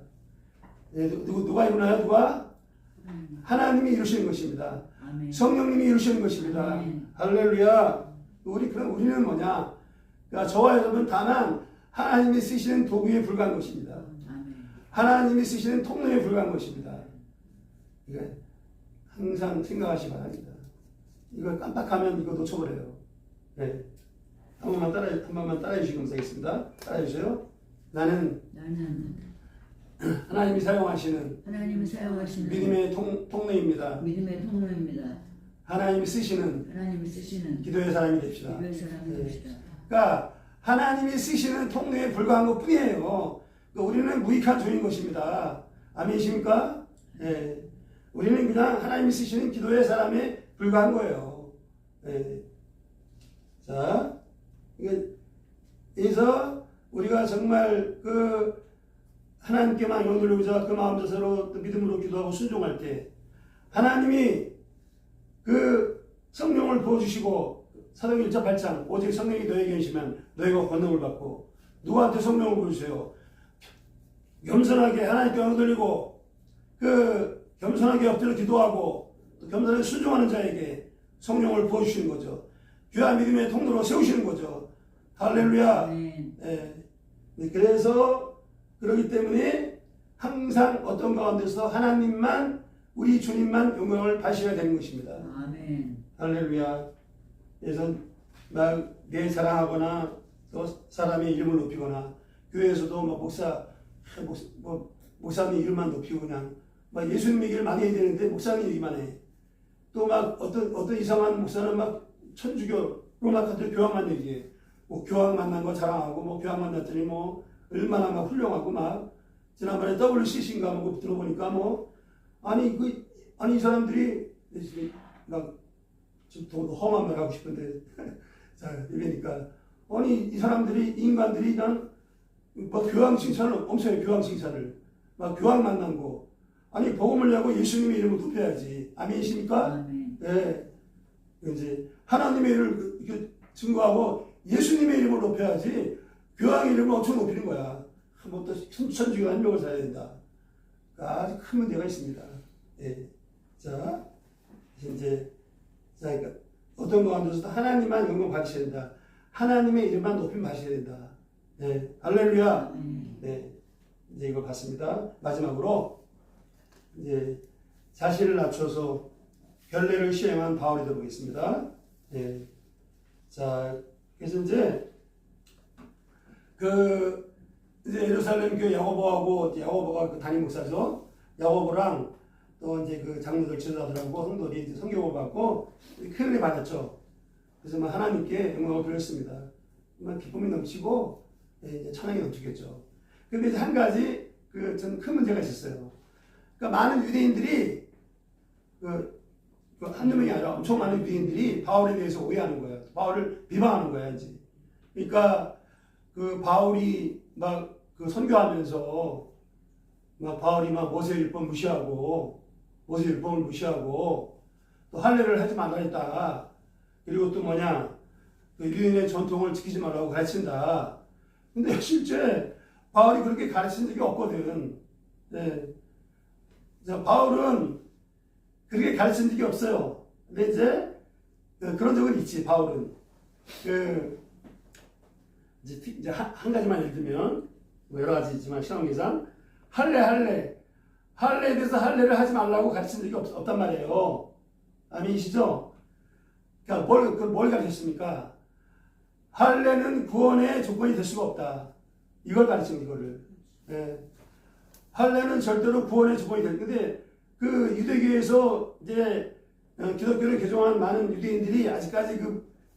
누가 이루나요? 누가? 하나님이 이루시는 것입니다. 아멘. 성령님이 이루시는 것입니다. 아멘. 할렐루야. 우리는 뭐냐? 그러니까 저와 여러분 다만 하나님이 쓰시는 도구에 불과한 것입니다. 아멘. 하나님이 쓰시는 통로에 불과한 것입니다. 이거 항상 생각하시기 바랍니다. 이걸 깜빡하면 이거 놓쳐버려요. 네. 한 번만 따라해 주시면 감사하겠습니다. 따라해 주세요. 나는 하나님이 사용하시는 믿음의 통로입니다. 믿음의 통로입니다. 하나님이 쓰시는 기도의 사람이 됩시다. 그러니까 하나님이 쓰시는 통로에 불과한 것 뿐이에요. 그러니까 우리는 무익한 종인 것입니다. 아멘이십니까? 네. 우리는 그냥 하나님이 쓰시는 기도의 사람에 불과한 거예요. 네. 자, 그래서 우리가 정말 그 하나님께만 영광 돌리고자 그 마음 자세로 믿음으로 기도하고 순종할 때 하나님이 그 성령을 부어주시고 사도행 1장 8장 오직 성령이 너에게 계시면 너희가 권능을 받고 누구한테 성령을 부어주세요? 겸손하게 하나님께 영광 돌리고 그 겸손하게 엎드려 기도하고 겸손하게 순종하는 자에게 성령을 부어주시는 거죠. 귀한 믿음의 통로로 세우시는 거죠. 할렐루야. 네. 그래서 그렇기 때문에 항상 어떤 가운데서 하나님만 우리 주님만 영광을 받으셔야 되는 것입니다. 아멘. 할렐루야. 그래서 내 자랑하거나 또 사람의 이름을 높이거나 교회에서도 목사님 이름만 높이고 그냥 예수님 얘기를 많이 해야 되는데 목사님 얘기만 해. 또 어떤 이상한 목사는 천주교로 하더니 교황만 얘기해. 교황 만난 거 자랑하고 교황 만났더니 얼마나 훌륭하고 지난번에 WCC인가 들어보니까 아니 이 사람들이 좀 더 험한 말 하고 싶은데 자 이러니까 아니 이 사람들이 인간들이 그냥 교황 칭찬을 엄청 해. 교황 칭찬을 교황 만난 거 아니 복음을 내고 예수님의 이름을 높여야지. 아멘이십니까? 아멘. 네. 이제 하나님의 이름을 증거하고 예수님의 이름을 높여야지. 교황의 이름을 엄청 높이는 거야. 또 천주교 한 명을 살아야 된다. 아주 큰 문제가 있습니다. 예. 자, 그러니까 어떤 가운데서도 하나님만 영광 받으셔야 된다. 하나님의 이름만 높임 받으셔야 된다. 네, 할렐루야. 네, 이제 이걸 봤습니다. 마지막으로 이제 자신을 낮춰서 결례를 시행한 바울이 되보겠습니다. 네, 자, 그래서 이제 이제 예루살렘 교회 야고보가 그 담임 목사죠. 야고보랑 또 이제 그 장로들 지도자들하고 성도들이 이제 성경을 받고 큰 은혜 받았죠. 그래서 막 하나님께 영광을 돌렸습니다. 막 기쁨이 넘치고 이제 찬양이 넘치겠죠. 근데 이제 한 가지 전 큰 문제가 있었어요. 그러니까 많은 유대인들이 한두 명이 아니라 엄청 많은 유대인들이 바울에 대해서 오해하는 거예요. 바울을 비방하는 거예요, 이제. 그러니까 바울이 막 선교하면서 막 바울이 막 모세율법 무시하고 모세율법을 무시하고 또 할례를 하지 말라 했다. 그리고 또 유대인의 전통을 지키지 말라고 가르친다. 근데 실제 바울이 그렇게 가르친 적이 없거든. 네. 바울은 그렇게 가르친 적이 없어요. 근데 이제 그런 적은 있지. 바울은 이제 한 가지만 예를 들면 여러 가지 있지만 신앙기상 할례에 대해서 할례를 하지 말라고 가르친 적이 없단 말이에요. 아멘이시죠? 그러니까 뭘 가르쳤습니까? 할례는 구원의 조건이 될 수가 없다. 이걸 가르친 이거를. 예. 할례는 절대로 구원의 조건이 될. 근데 유대교에서 이제 기독교를 개종한 많은 유대인들이 아직까지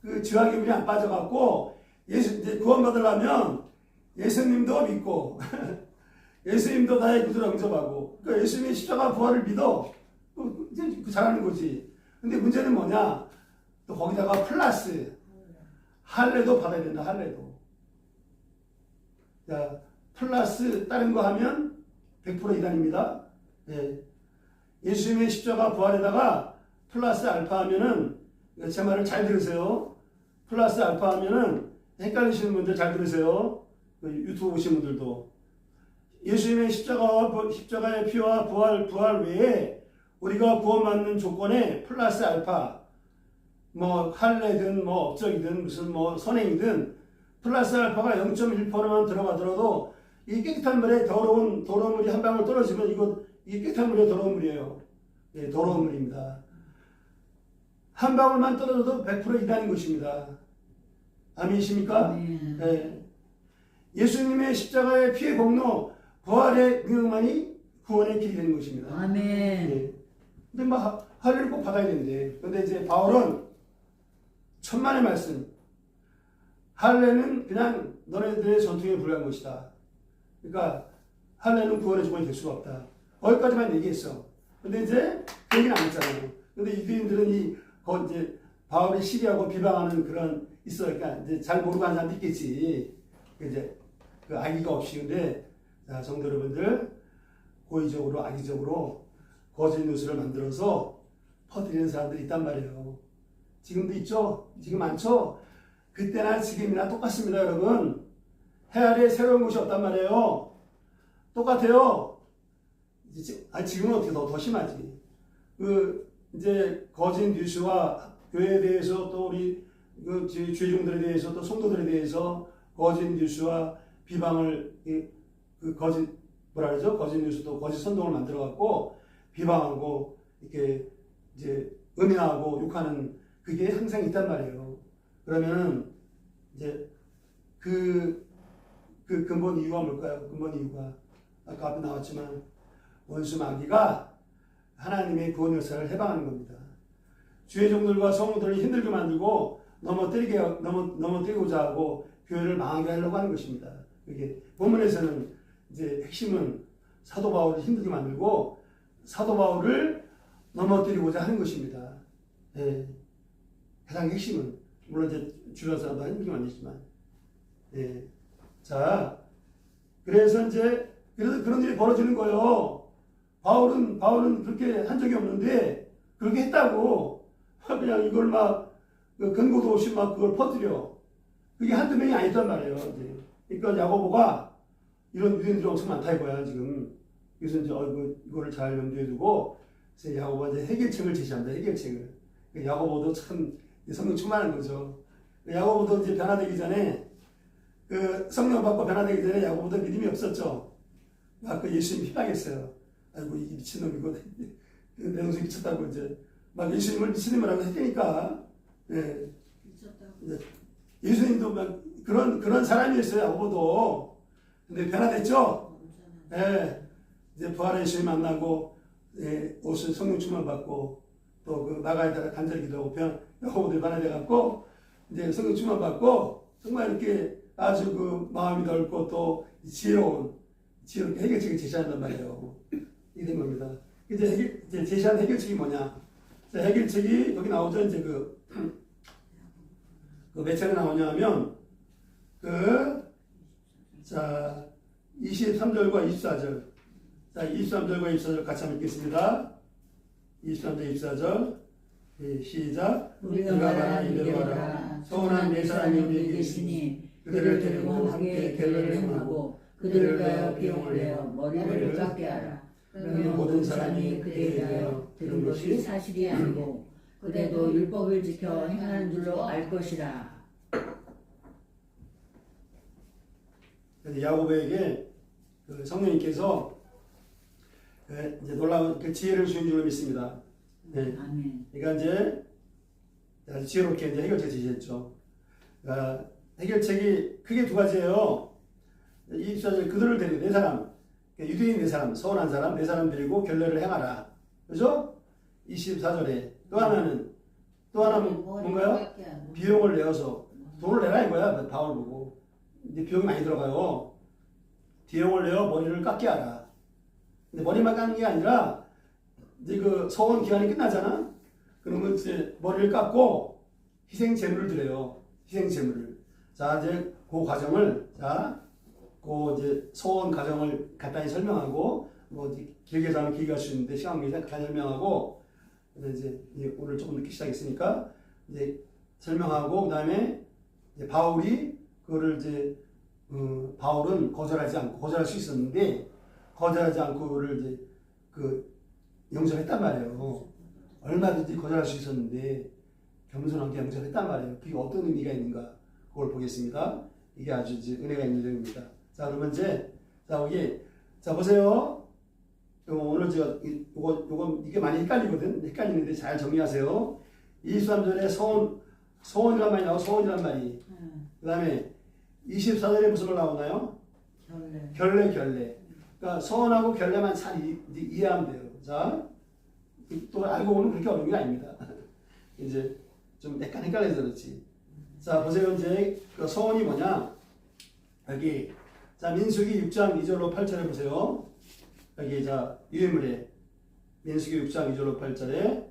그 지왕의 물이 안 빠져갖고 이제 구원받으려면 예수님도 믿고 예수님도 나의 구주를 영접하고 그러니까 예수님의 십자가 부활을 믿어. 이제 잘하는 거지. 근데 문제는 뭐냐? 또 거기다가 플러스 할례도 받아야 된다. 할례도. 자, 플러스 다른 거 하면 100% 이단입니다. 예. 예수님의 십자가 부활에다가 플러스 알파 하면은 제 말을 잘 들으세요. 플러스 알파 하면은 헷갈리시는 분들 잘 들으세요. 유튜브 보신 분들도 예수님의 십자가의 피와 부활 외에 우리가 구원받는 조건에 플러스 알파 할례든 업적이든 무슨 선행이든 플러스 알파가 0.1%만 들어가더라도 이 깨끗한 물에 더러운 물이 한 방울 떨어지면 이게 깨끗한 물이 더러운 물이에요. 예, 더러운 물입니다. 한 방울만 떨어져도 100% 이단인 것입니다. 아멘이십니까? 예. 예수님의 십자가의 피의 공로, 부활의 능력만이 구원의 길이 되는 것입니다. 아멘. 예. 근데 할례를 꼭 받아야 되는데, 근데 이제 바울은 천만의 말씀. 할례는 그냥 너네들의 전통에 불과한 것이다. 그러니까 할례는 구원의 조건이 될 수가 없다. 거기까지만 얘기했어. 근데 이제 그 얘기는 안 했잖아요. 근데 유대인들은 이제 바울이 시기하고 비방하는 그런 있어요. 그러니까 이제 잘 모르고 하는 사람도 있겠지. 이제 악의가 없이. 근데 자, 성도 여러분들, 고의적으로 악의적으로 거짓 뉴스를 만들어서 퍼뜨리는 사람들이 있단 말이에요. 지금도 있죠? 지금 많죠? 그때나 지금이나 똑같습니다, 여러분. 해 아래 새로운 것이 없단 말이에요. 똑같아요. 지금은 어떻게 더 심하지. 이제 거짓 뉴스와 교회에 대해서 또 우리 죄종들에 대해서 또 성도들에 대해서 거짓 뉴스와 비방을 거짓 뉴스도 거짓 선동을 만들어 갖고 비방하고 이렇게 이제 음해하고 욕하는 그게 항상 있단 말이에요. 그러면은 이제 그 근본 이유가 뭘까요? 근본 이유가 아까 앞에 나왔지만 원수 마귀가 하나님의 구원 역사를 해방하는 겁니다. 주의 종들과 성도들을 힘들게 만들고 넘어뜨리고자 하고 교회를 망하게 하려고 하는 것입니다. 이게 본문에서는 이제 핵심은 사도 바울을 힘들게 만들고 사도 바울을 넘어뜨리고자 하는 것입니다. 예. 가장 핵심은 물론 이제 주변 사람도 힘들게 만들지만, 예. 자, 그래서 그런 일이 벌어지는 거예요. 바울은 그렇게 한 적이 없는데 그렇게 했다고 그냥 이걸 근거도 없이 그걸 퍼뜨려. 그게 한두 명이 아니단 말이에요. 이제. 그러니까 야고보가 이런 유대인들이 엄청 많다 이거야 지금. 그래서 이제 이거를 잘 염두에 두고 그래서 야고보가 이제 해결책을 제시합니다. 해결책을. 야고보도 참 성령 충만한 거죠. 야고보도 이제 변화되기 전에 그 성령 받고 변화되기 전에 야고보도 믿음이 없었죠. 막 그 예수님 희망했어요. 아이고 이 미친놈이고 내 동생 미쳤다고 이제 막 예수님을 미친놈이라고 했으니까 예. 이제 예수님도 막 그런 사람이었어요. 야고보도. 근데 변화됐죠. 예. 이제 부활의 예수님 만나고 예, 옷은 성령 충만 받고 또 그 나가에다가 간절히 기도하고 야고보도 변화돼 갖고 이제 성령 충만 받고 정말 이렇게 아주 그 마음이 넓고 또 지혜로운 해결책을 제시한단 말이에요. 이게 된 겁니다. 이제 제시한 해결책이 뭐냐? 자, 해결책이 여기 나오죠. 이제 몇 차례 나오냐 하면 자 23절과 24절. 자 23절과 24절 같이 한번 읽겠습니다. 23절 24절 시작. 우리가 말하나 이대로 하라. 서운한 네 사람이 우리에게 있으니 그들을 데리고 함께 결례를 행하고 그들을 위하여 비용을 내어 머리를 깎게 하라. 그러면 모든 사람이 그대에 대하여 들은 것이 사실이 아니고 그대도 율법을 지켜 행하는 줄로 알 것이라. 야고보에게 그 성령님께서 이제 놀라운 그 지혜를 주신 줄로 믿습니다. 네. 아멘. 그러니까 이제 아주 지혜롭게 이제 해결책 제시했죠. 해결책이 크게 두 가지예요. 24절 그들을 데리고 네 사람, 유대인 네 사람, 서운한 사람 네 사람 데리고 결례를 행하라. 그죠? 24절에 또 하나는 뭔가요? 비용을 내어서 돈을 내라 이거야. 바울 보고. 근데 비용이 많이 들어가요. 비용을 내어 머리를 깎게 하라. 근데 머리만 깎는 게 아니라 이제 그 서원 기간이 끝나잖아. 그러면 이제 머리를 깎고 희생 제물을 드려요. 희생 제물을. 자 이제 그 과정을 그 이제 서원 과정을 간단히 설명하고 뭐 길게 하면 길게 할 수 있는데 시간 관계상 간단히 설명하고 이제 오늘 조금 늦게 시작했으니까 이제 설명하고 그다음에 이제 바울이 그거를 이제 바울은 거절할 수 있었는데 거절하지 않고 그거를 이제 용서했단 말이에요. 얼마든지 거절할 수 있었는데 겸손하게 용서했단 말이에요. 그게 어떤 의미가 있는가 그걸 보겠습니다. 이게 아주 이제 은혜가 있는 점입니다. 자 그러면 이제 자 보세요. 오늘 제가 이게 많이 헷갈리는데 잘 정리하세요. 23절에 서원이란 말이 나오고 서원이란 말이 그 다음에 24절에 무슨 말 나오나요? 결례. 그러니까 서원하고 결례만 잘 이해하면 돼요. 자, 또 알고 보면 그렇게 어려운 게 아닙니다. 이제 좀 약간 헷갈려서 그렇지. 자, 보세요. 이제 그 서원이 뭐냐? 여기 자 민수기 6장 2절로 8절에 보세요. 여기 자 유해물에 민수기 6장 2절로 8절에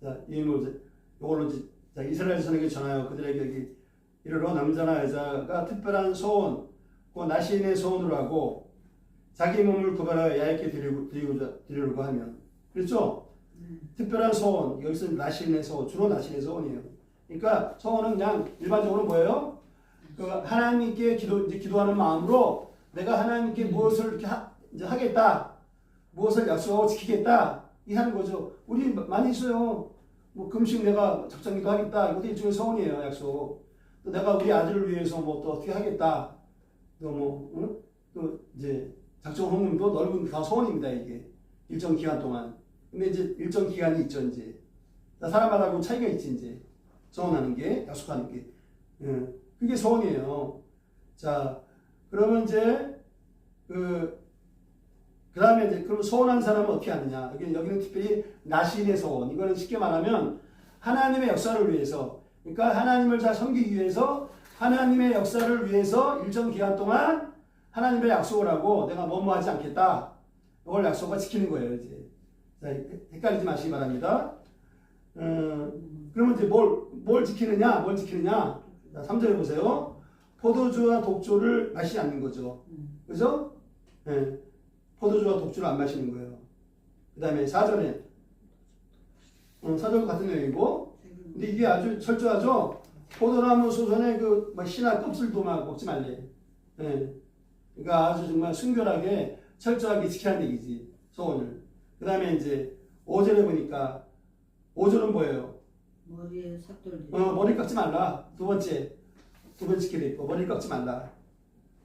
자 유해물 이걸로 자 이스라엘 선에게 전하여 그들에게 여기 이르러 남자나 여자가 특별한 소원, 그 나시인의 소원을 하고 자기 몸을 구별하여 야곱게 드리려고 하면 그렇죠? 특별한 소원, 여기서 나시인의 소원, 주로 나시인의 소원이에요. 그러니까 소원은 그냥 일반적으로 뭐예요? 그 하나님께 기도하는 마음으로 내가 하나님께 무엇을 이렇게 이제 하겠다, 무엇을 약속하고 지키겠다 이 하는 거죠. 우리 많이 있어요. 뭐 금식 내가 작정기도 하겠다. 이것도 일종의 소원이에요. 약속. 또 내가 우리 아들을 위해서 뭐 또 어떻게 하겠다. 또 이제 작정 헌금도 넓은 다 소원입니다. 이게 일정 기간 동안. 근데 이제 일정 기간이 있죠. 이제 사람마다 그 차이가 있지. 이제 소원하는 게 약속하는 게 그게 소원이에요. 자 그러면 이제 그 다음에 이제 그럼 소원한 사람은 어떻게 하느냐? 여기는 특별히 나시인의 소원. 이거는 쉽게 말하면 하나님의 역사를 위해서. 그러니까 하나님을 잘 섬기기 위해서 하나님의 역사를 위해서 일정 기간 동안 하나님의 약속을 하고 내가 뭐뭐 하지 않겠다. 이걸 약속을 지키는 거예요. 이제 자, 헷갈리지 마시기 바랍니다. 그러면 이제 뭘 지키느냐? 자, 3절에 보세요. 포도주와 독주를 마시지 않는 거죠. 그죠? 네. 포도주와 독주를 안 마시는 거예요. 그 다음에 4절에 4절 같은 내용이고 근데 이게 아주 철저하죠. 포도나무 소선의 그 씨나 껍질도 막 먹지 말래. 네. 그러니까 아주 정말 순결하게 철저하게 지키라는 얘기지. 소원을. 그 다음에 이제 5절에 보니까 5절은 뭐예요? 머리에 삭도를 머리 깎지 말라. 두 번째 지켜야 있고 머리 깎지 말라.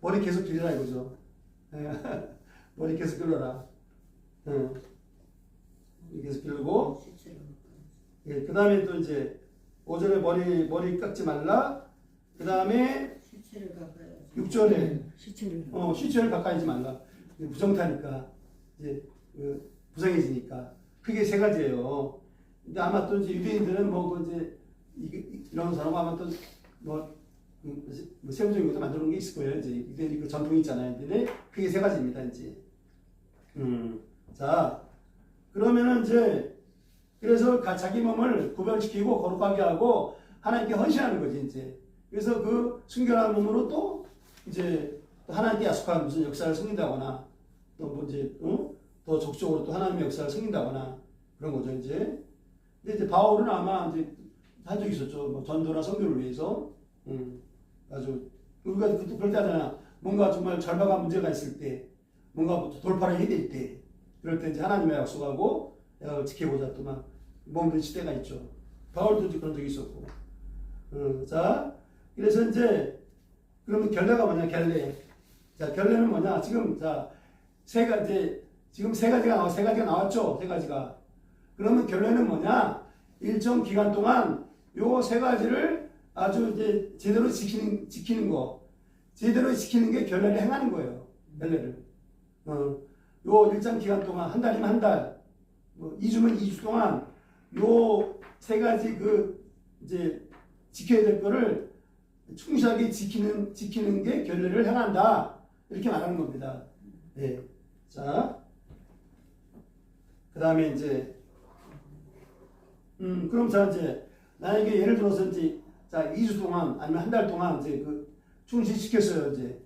머리 계속 길러라 이거죠. 머리 계속 길러라. 계속 기르고, 예, 그 다음에 또 이제 오전에 머리 깎지 말라. 그 다음에 6절에 시체를 가까이 하지 말라. 부정타니까 이제 부정해지니까 크게 세 가지예요. 근데 아마 또 이제 유대인들은 뭐 이제 이런 사람 아마 또뭐 세부적인 것도 만들어 놓은 게 있을 거예요. 이제 유대인이 그 전통이 있잖아요. 근데 크게 세 가지입니다. 이제 자 그러면은 이제 그래서 자기 몸을 구별시키고 거룩하게 하고 하나님께 헌신하는 거지 이제. 그래서 그 순결한 몸으로 또 이제 하나님께 약속한 무슨 역사를 섬긴다거나 또 뭐 이제 더 적극적으로 또 하나님의 역사를 섬긴다거나 그런 거죠 이제. 근데 이제 바울은 아마 이제 한 적이 있었죠. 뭐 전도나 선교를 위해서. 아주 우리가 그럴 때 하잖아. 뭔가 정말 절박한 문제가 있을 때, 뭔가 돌파를 해야 될 때, 그럴 때 이제 하나님의 약속하고 내가 지켜보자 또 막 몸부림칠 때가 있죠. 바울도 이제 그런 적이 있었고. 자, 그래서 이제 그러면 결례가 뭐냐? 결례. 자, 결례는 뭐냐? 지금 자 지금 세 가지가 나왔죠. 세 가지가. 그러면 결례는 뭐냐? 일정 기간 동안 요 세 가지를 아주 이제 제대로 지키는 거. 제대로 지키는 게 결례를 행하는 거예요. 결례를. 요 일정 기간 동안 한 달이면 한 달, 뭐 2주면 2주 동안 요 세 가지 이제 지켜야 될 거를 충실하게 지키는 게 결례를 행한다. 이렇게 말하는 겁니다. 예. 자. 그 다음에 이제, 그럼 자, 이제, 만약에 예를 들어서 이제, 자, 2주 동안, 아니면 한 달 동안 이제 충실시켰어요, 이제.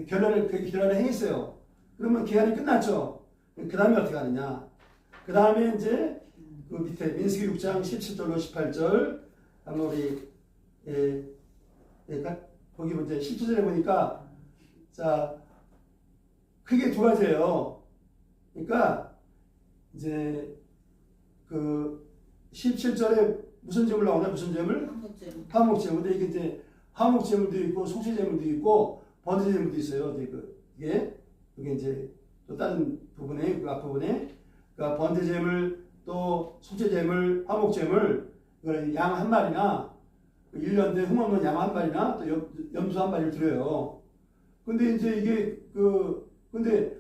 결례를 행했어요. 그러면 기간이 끝났죠. 그 다음에 어떻게 하느냐. 그 다음에 이제, 그 밑에 민수기 6장 17절로 18절, 한번 우리, 거기 이제 17절에 보니까, 자, 크게 두 가지예요. 그러니까, 이제, 17절에 무슨 제물 나오나? 무슨 제물? 화목제물. 근데 이게 이제, 화목제물도 있고, 속죄제물도 있고, 번제제물도 있어요. 이게 이제, 또 다른 부분에, 그 앞부분에, 그러니까 번제제물, 또 속죄제물, 화목제물, 양 한 마리나, 1년 된 흠없는 양 한 마리나, 또 염소 한 마리를 드려요. 근데 이제 이게, 근데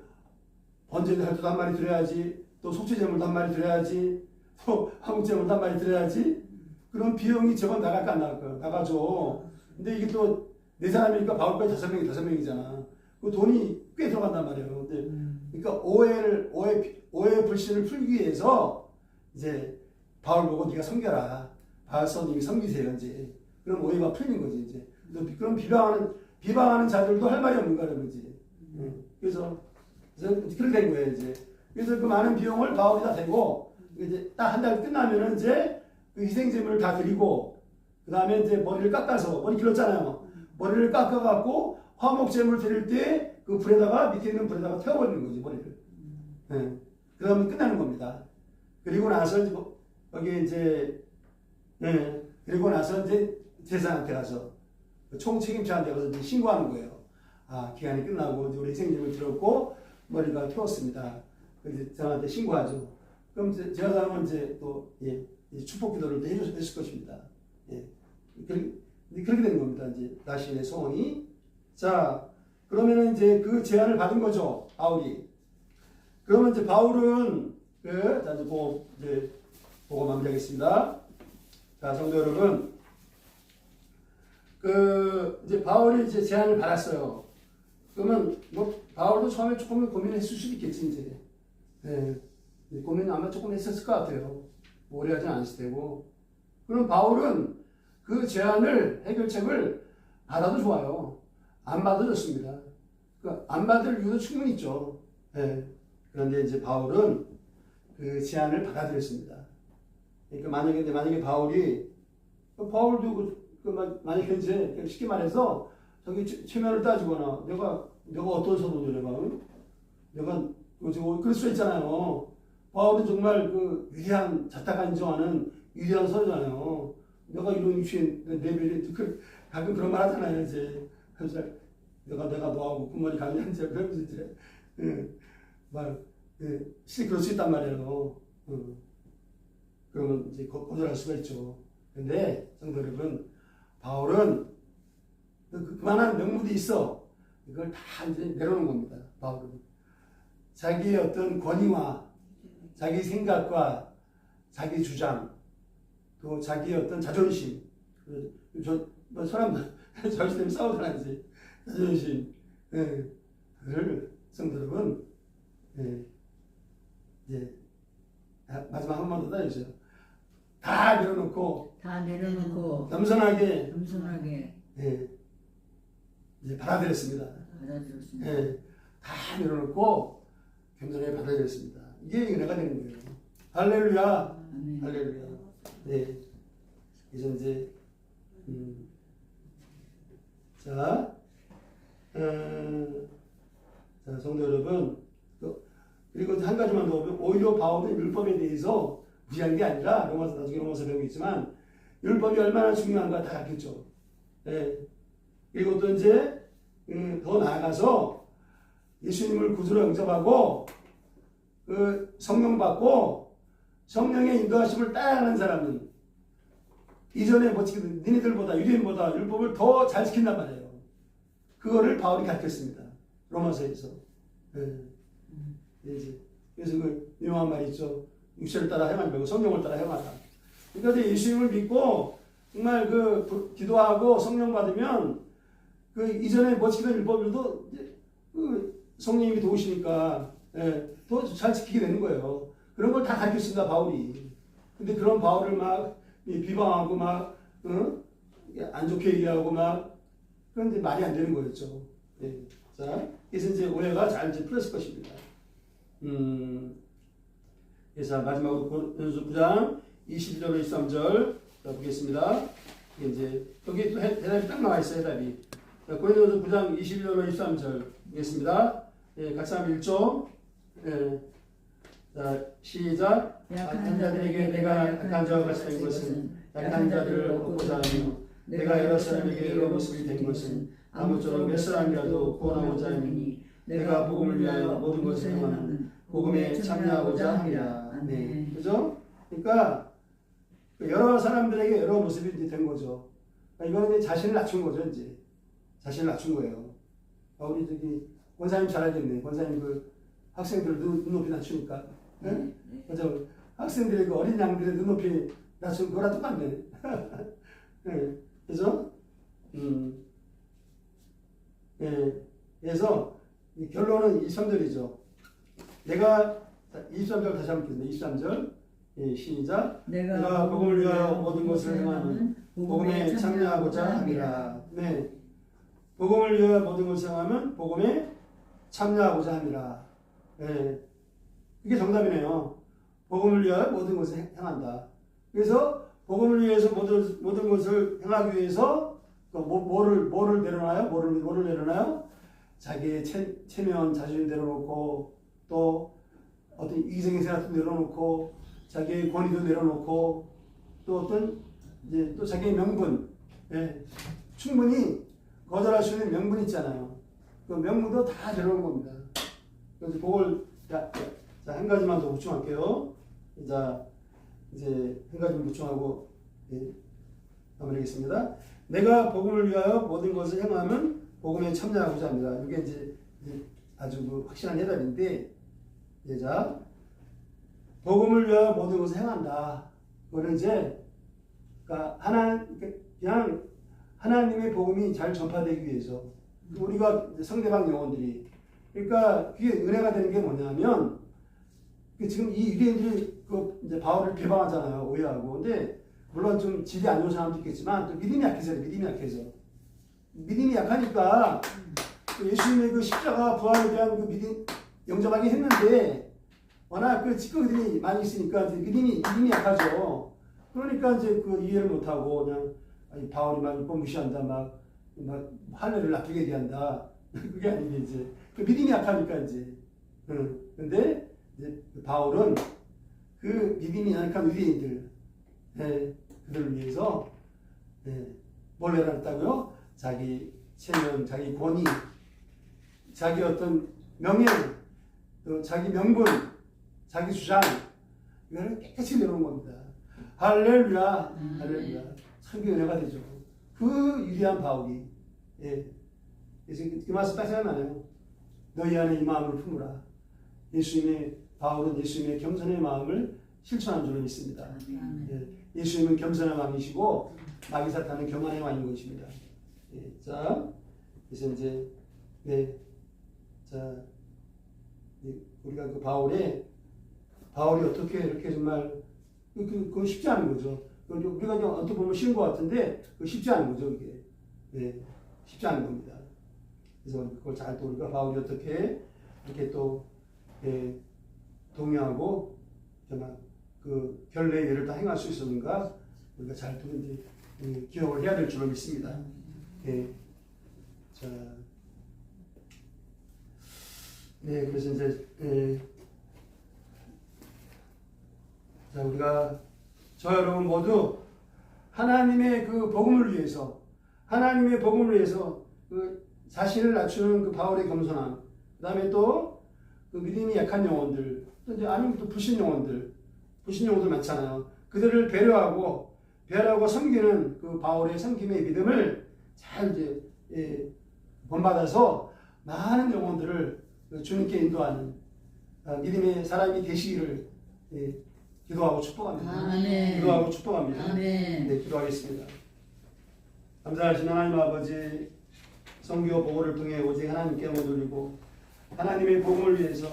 번제도 할 때도 한 마리 드려야지, 또 속죄제물도 한 마리 드려야지, 또 화목제물도 한 마리 드려야지. 그럼 비용이 저건 나갈까 안 나갈까? 나가죠. 근데 이게 또 네 사람이니까 바울까지 5명이잖아. 그 돈이 꽤 들어간단 말이에요. 근데 그러니까 오해 불신을 풀기 위해서 이제 바울 보고 네가 섬겨라. 바울 선생님이 섬기세요 이제. 그럼 오해가 풀리는 거지 이제. 그럼 비방하는 자들도 할 말이 없는 거라는 거지. 그래서 그렇게 된 거예요 이제. 그래서 그 많은 비용을 바울이 다 대고 이제 딱 한 달 끝나면은 이제 그 희생제물을 다 드리고 그 다음에 이제 머리를 깎아서 머리 길었잖아요. 머리를 깎아갖고 화목제물 드릴 때 그 불에다가 밑에 있는 불에다가 태워버리는 거지 머리를. 그러면 끝나는 겁니다. 그리고 나서 이제 거기 이제 그리고 나서 이제 제사장한테 가서 총 책임자한테 가서 이제 신고하는 거예요. 아 기간이 끝나고 이제 우리 희생제물 드렸고 머리가 태웠습니다. 그래서 저한테 신고하죠. 그럼 제사장은 이제 또 축복 기도를 또 해줄 것입니다. 그렇게 되는 겁니다. 이제 자신의 소원이. 자, 그러면은 이제 그 제안을 받은 거죠. 바울이. 그러면 이제 바울은 자 이제 보고 마무리하겠습니다. 자, 성도 여러분, 이제 바울이 이제 제안을 받았어요. 그러면 뭐 바울도 처음에 조금 고민했을 수도 있겠지 이제. 고민 아마 조금 했었을 것 같아요. 오래 하진 않았을 테고. 그럼 바울은 그 제안을, 해결책을 받아도 좋아요. 안 받아도 좋습니다. 그러니까 안 받을 이유도 충분히 있죠. 그런데 이제 바울은 그 제안을 받아들였습니다. 그러니까 만약에 바울도 만약에 이제 쉽게 말해서 저기 체면을 따지거나 내가 어떤 서도죠 내가 그럴 수 있잖아요. 바울은 정말 위대한 자타가 인정하는 위대한 서잖아요. 내가 이런 위치에 레벨이 가끔 그런 말 하잖아요. 이제 그래서 내가 너하고 끝머리 가면서 그러면서 이제 막 실이 그럴 수 있단 말이에요. 그러면 이제 거절할 수가 있죠. 근데 성도 여러분, 바울은 그만한 명분이 있어. 이걸 다 이제 내려놓은 겁니다. 바울은 자기의 어떤 권위와 자기 생각과 자기 주장, 또 자기의 어떤 자존심, 뭐 사람들 자존심 때문에 싸우잖아요. 이제 자존심, 그를 성도 여러분, 이제 마지막 한 번 더 해주세요. 다 내려놓고 겸손하게 이제 받아들였습니다. 다 내려놓고 겸손하게 받아들였습니다. 이게 은혜가 되는 거예요. 할렐루야. 할렐루야. 네. 이제 자, 성도 여러분, 그리고 한 가지만 더 보면, 오히려 바울은 율법에 대해서 무시한 게 아니라, 나중에 로마서 배우겠지만, 율법이 얼마나 중요한가 다 가르쳤죠. 네. 그리고 또 이제, 더 나아가서, 예수님을 구주로 영접하고, 성령 받고, 성령의 인도하심을 따라가는 사람은, 이전에 못 지키던 니네들보다, 유대인보다 율법을 더 잘 지킨단 말이에요. 그거를 바울이 가르쳤습니다. 로마서에서. 네. 그래서 그 유명한 말이 있죠. 육체를 따라 행하지 말고 성령을 따라 행하라. 그러니까 예수님을 믿고 정말 기도하고 성령 받으면 이전에 못 지키던 율법들도 성령님이 도우시니까 더 잘 지키게 되는 거예요. 그런 걸 다 가르쳤습니다, 바울이. 근데 그런 바울을 막 비방하고 막 안 좋게 얘기하고 막 그런데 말이 안 되는 거였죠. 자, 그래서 이제 오해가 잘 이제 풀렸을 것입니다. 그래서 마지막으로 고린도서 9장 21절로 23절 보겠습니다. 이제 여기 또 해답이 딱 나와 있어요. 해답이. 고린도서 9장 21절로 23절 보겠습니다. 같이 하면 1조. 자, 시작. 약한 자들에게 내가 약한 자와 같이 된 것은 약한 자들을 얻고자 하며 내가 여러 사람에게 여러 모습이 된 것은 아무쪼록 몇 사람이라도 구원하고자 함이니 내가 복음을 위하여 모든 것을 행하는 복음에 참여하고자 합니다. 네, 그죠? 그러니까 여러 사람들에게 여러 모습이 이제 된 거죠. 그러니까 이거는 이제 자신을 낮춘 거죠. 이제 자신을 낮춘 거예요. 우리 저기 권사님 잘 알겠네. 권사님 학생들 눈높이 낮추니까, 네? 그죠? 학생들의 어린 양들의 눈높이 낮추는 거랑 똑같네. 네, 그죠? 네, 그래서 결론은 23절이죠. 내가 23절 다시 한번 보겠습니다. 23절 시작. 내가 복음을 위하여 모든 것을 행하는 복음에 참여하고자 함이라. 네, 복음을 위하여 모든 것을 행하면 복음에 참여하고자 함이라. 네, 이게 정답이네요. 복음을 위하여 모든 것을 행한다. 그래서 복음을 위해서 모든 것을 행하기 위해서 뭐를 내려놔요? 뭐를 내려놔요? 자기의 체면 자신을 내려놓고 또 어떤 이기적인 생각도 내려놓고 자기의 권위도 내려놓고 또 어떤 이제 또 자기의 명분, 충분히 거절할 수 있는 명분 있잖아요. 그 명분도 다 내려놓은 겁니다. 그래서 그걸 한 가지만 더 보충할게요. 이제 한 가지만 보충하고 마무리하겠습니다. 내가 복음을 위하여 모든 것을 행하면 복음에 참여하고자 합니다. 이게 이제 아주 확실한 해답인데, 자, 복음을 위하여 모든 것을 행한다. 그거는 이제 그러니까 그냥 하나님의 복음이 잘 전파되기 위해서 우리가 상대방 영혼들이 그러니까 그게 은혜가 되는 게 뭐냐면 지금 이 유대인들이 이제 바울을 비방하잖아요. 오해하고. 근데 물론 좀 질이 안 좋은 사람도 있겠지만 또 믿음이 약해서 믿음이 약하니까 예수님의 십자가 부활에 대한 믿음 영접하게 했는데 워낙 찌꺼기들이 많이 있으니까 믿음이 약하죠. 그러니까 이제 이해를 못하고 그냥 바울이 막 율법 무시한다, 막 할례를 나쁘게 얘기한다. 그게 아니게 이제 믿음이 약하니까 이제. 근데 이제 바울은 믿음이 약한 유대인들, 그들을 위해서 뭘 내려놨다고요? 자기 체면, 자기 권위, 자기 어떤 명예, 또 자기 명분, 자기 주장, 이거를 깨끗이 내놓은 겁니다. 할렐루야, 할렐루야. 참 은혜가 되죠. 그 위대한 바울이, 예. 그래서 그 말씀 딱 생각나네요. 너희 안에 이 마음을 품으라. 바울은 예수님의 겸손의 마음을 실천한 줄로 믿습니다. 예. 예수님은 겸손한 왕이시고, 마귀 사탄은 교만의 왕인 것입니다. 예. 자, 그래서 이제, 네. 자, 우리가 그 바울이 어떻게 이렇게 정말, 그거 쉽지 않은 거죠. 우리가 그냥 어떻게 보면 쉬운 것 같은데, 그거 쉽지 않은 거죠, 이게. 네, 쉽지 않은 겁니다. 그래서 그걸 잘 또 우리가 바울이 어떻게, 이렇게 또, 동의하고, 정말 그 결례의 예를 다 행할 수 있었는가, 우리가 잘 또 이제, 기억을 해야 될 줄로 믿습니다. 네. 자. 네, 그래서 이제, 자, 우리가, 저 여러분 모두 하나님의 그 복음을 위해서, 그 자신을 낮추는 그 바울의 겸손함, 그 다음에 또 그 믿음이 약한 영혼들, 또 이제 아니면 또 불신 영혼들 많잖아요. 그들을 배려하고 섬기는 그 바울의 섬김의 믿음을 잘 이제, 본받아서 많은 영혼들을 주님께 인도하는 믿음의 사람이 되시기를 기도하고 축복합니다. 아멘. 기도하고 축복합니다. 아멘. 네, 기도하겠습니다. 감사하신 하나님 아버지, 선교 보고를 통해 오직 하나님께 영광 돌리고 하나님의 복음을 위해서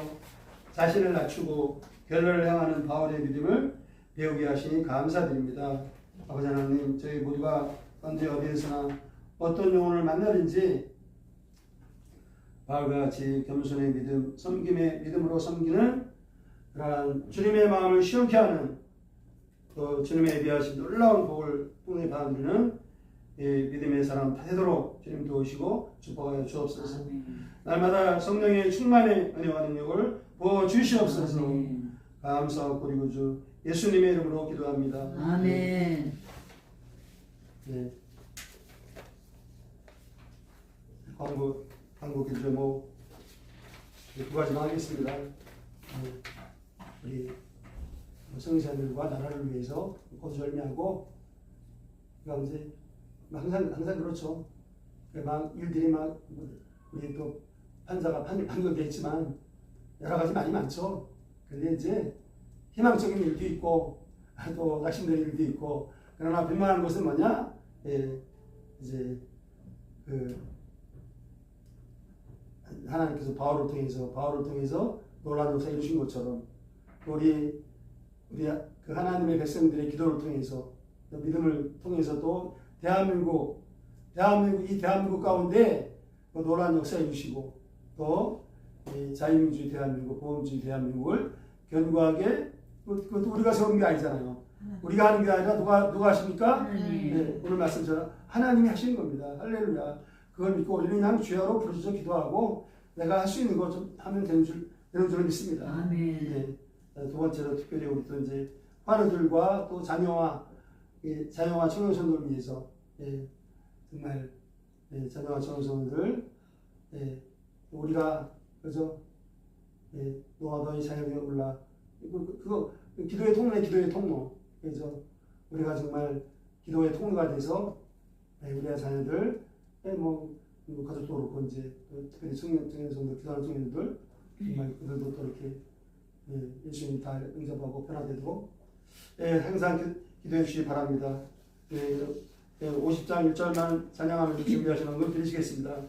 자신을 낮추고 결례를 행하는 바울의 믿음을 배우게 하시니 감사드립니다. 아버지 하나님, 저희 모두가 언제 어디에서나 어떤 영혼을 만나든지 바울과 같이 겸손의 믿음, 섬김의 믿음으로 섬기는 그러한 주님의 마음을 시원케 하는 또 주님의 예비하신 놀라운 복을 뿐이 받는 믿음의 사람 다 되도록 주님 도우시고 축복하여 주옵소서. 날마다 성령의 충만의 은혜와 능력을 부어 주시옵소서. 감사하고 그리고 주 예수님의 이름으로 기도합니다. 아멘. 네. 광고 길제목 두 가지만 하겠습니다. 우리 성의사들과 나라를 위해서 고수열매하고 이제 항상 그렇죠. 막 일들이 막 우리 또 판사가 판결도 했지만 여러 가지 많이 많죠. 근데 이제 희망적인 일도 있고 또 낙심되는 일도 있고, 그러나 분명한 것은 뭐냐? 이제 그 하나님께서 바울을 통해서 놀라운 역사를 이루신 것처럼 우리 그 하나님의 백성들의 기도를 통해서 믿음을 통해서도 대한민국 가운데 놀라운 역사를 이루시고 또 자유민주주의 대한민국, 보험주의 대한민국을 견고하게, 그것도 우리가 세운 게 아니잖아요. 우리가 하는 게 아니라 누가 하십니까? 네, 오늘 말씀처럼 하나님이 하시는 겁니다. 할렐루야. 그걸 믿고 우리는 그냥 주야로 부르짖어 기도하고 내가 할 수 있는 것 좀 하면 되는 줄 믿습니다. 아멘. 네. 두 번째로 특별히 우리 또 이제 환우들과 또 자녀와 청년선들을 위해서 정말 자녀와 청년선들 우리가 그죠? 너와 너희 자녀에게 올라 그거 기도의 통로. 그래서 우리가 정말 기도의 통로가 돼서 우리의 자녀들 가족도 그렇고 이제 특별히 청년선들, 기도하는 청년들 정말 그들도 또 이렇게 예수님 다 응답하고 변화되도록 항상 기도해 주시기 바랍니다. 50장 1절만 찬양하면서 준비하시는 걸 드리시겠습니다.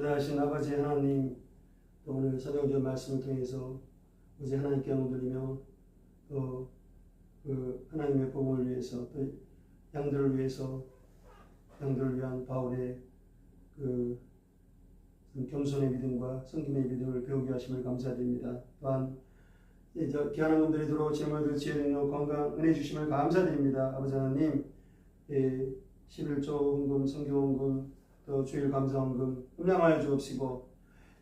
전능하신 아버지 하나님, 또 오늘 사도행전 말씀을 통해서 이제 하나님께 영을 드리며 또 그 하나님의 복음을 위해서 또 양들을 위해서 양들을 위한 바울의 그 겸손의 믿음과 섬김의 믿음을 배우게 하심을 감사드립니다. 또한 귀한 분들이 들어오 제물도 지혜 능력 건강 은혜 주심을 감사드립니다. 아버지 하나님, 11조 헌금 성경 헌금 또 주일 감사 헌금 음량하여 주옵시고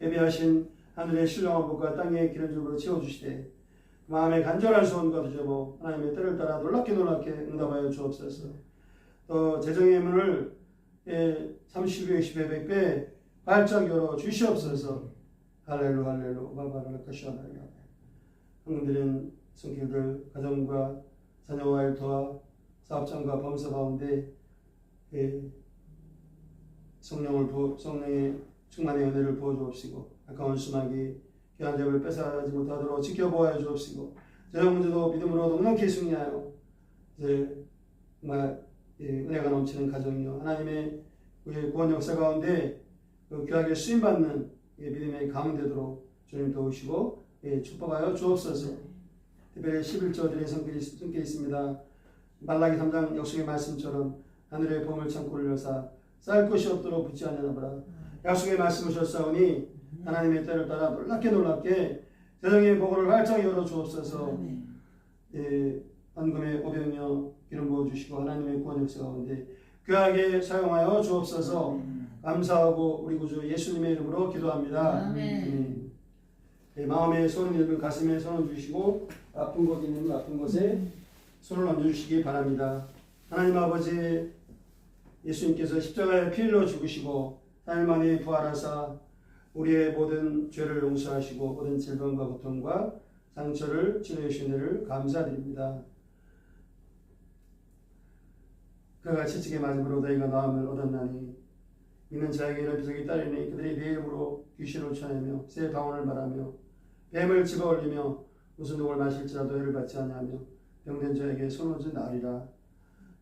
예비하신 하늘의 신령한 복과 땅의 기름줄로 채워주시되 마음의 간절한 소원과 두저모 하나님의 때를 따라 놀랍게 응답하여 주옵소서. 또 재정의 문을 30배 60배 100배 활짝 열어 주시옵소서. 할렐루 할렐루 바바라 카샤바라. 헌금드린 성길들 가정과 자녀와 일터와 사업장과 범사 가운데 성령의 충만의 은혜를 부어 주옵시고 아까운 수막이 귀한 점을 뺏어가지 못하도록 지켜보아 주옵시고 재정 문제도 믿음으로 넉넉히 승리하여 이제 정말 은혜가 넘치는 가정이요 하나님의 구원 역사 가운데 귀하게 쓰임받는 믿음의 가문 되도록 주님 도우시고 축복하여 주옵소서. 특별히 11조 드린 성격이 있습니다. 말라기 3장 약속의 말씀처럼 하늘의 봄을 참고 올려사 쌀 것이 없도록 붙지 않으나보라. 약속의 말씀을 줬사오니 하나님의 때를 따라 놀랍게 세상의 복을 활짝 열어 주옵소서. 헌금의 500명 기름 부어 주시고 하나님의 구원 역사 가운데 귀하게 사용하여 주옵소서. 감사하고 우리 구주 예수님의 이름으로 기도합니다. 아멘. 마음에 손을 잃으면 가슴에 손을 주시고 아픈 곳 있는 아픈 곳에 손을 얹어주시기 바랍니다. 하나님 아버지, 예수님께서 십자가에 피 흘려 죽으시고 3일 만에 부활하사 우리의 모든 죄를 용서하시고 모든 질병과 고통과 상처를 치료해 주신 은혜를 감사드립니다. 그가 채찍에 맞음으로 너희가 나음을 얻었나니 이는 자에게 이런 비석이 따르니 그들이 내 이름으로 귀신을 쫓아내며 새 방언을 말하며 뱀을 집어올리며 무슨 독을 마실지라도 해를 받지 아니하며 병든 자에게 손을 얹은 나으리라.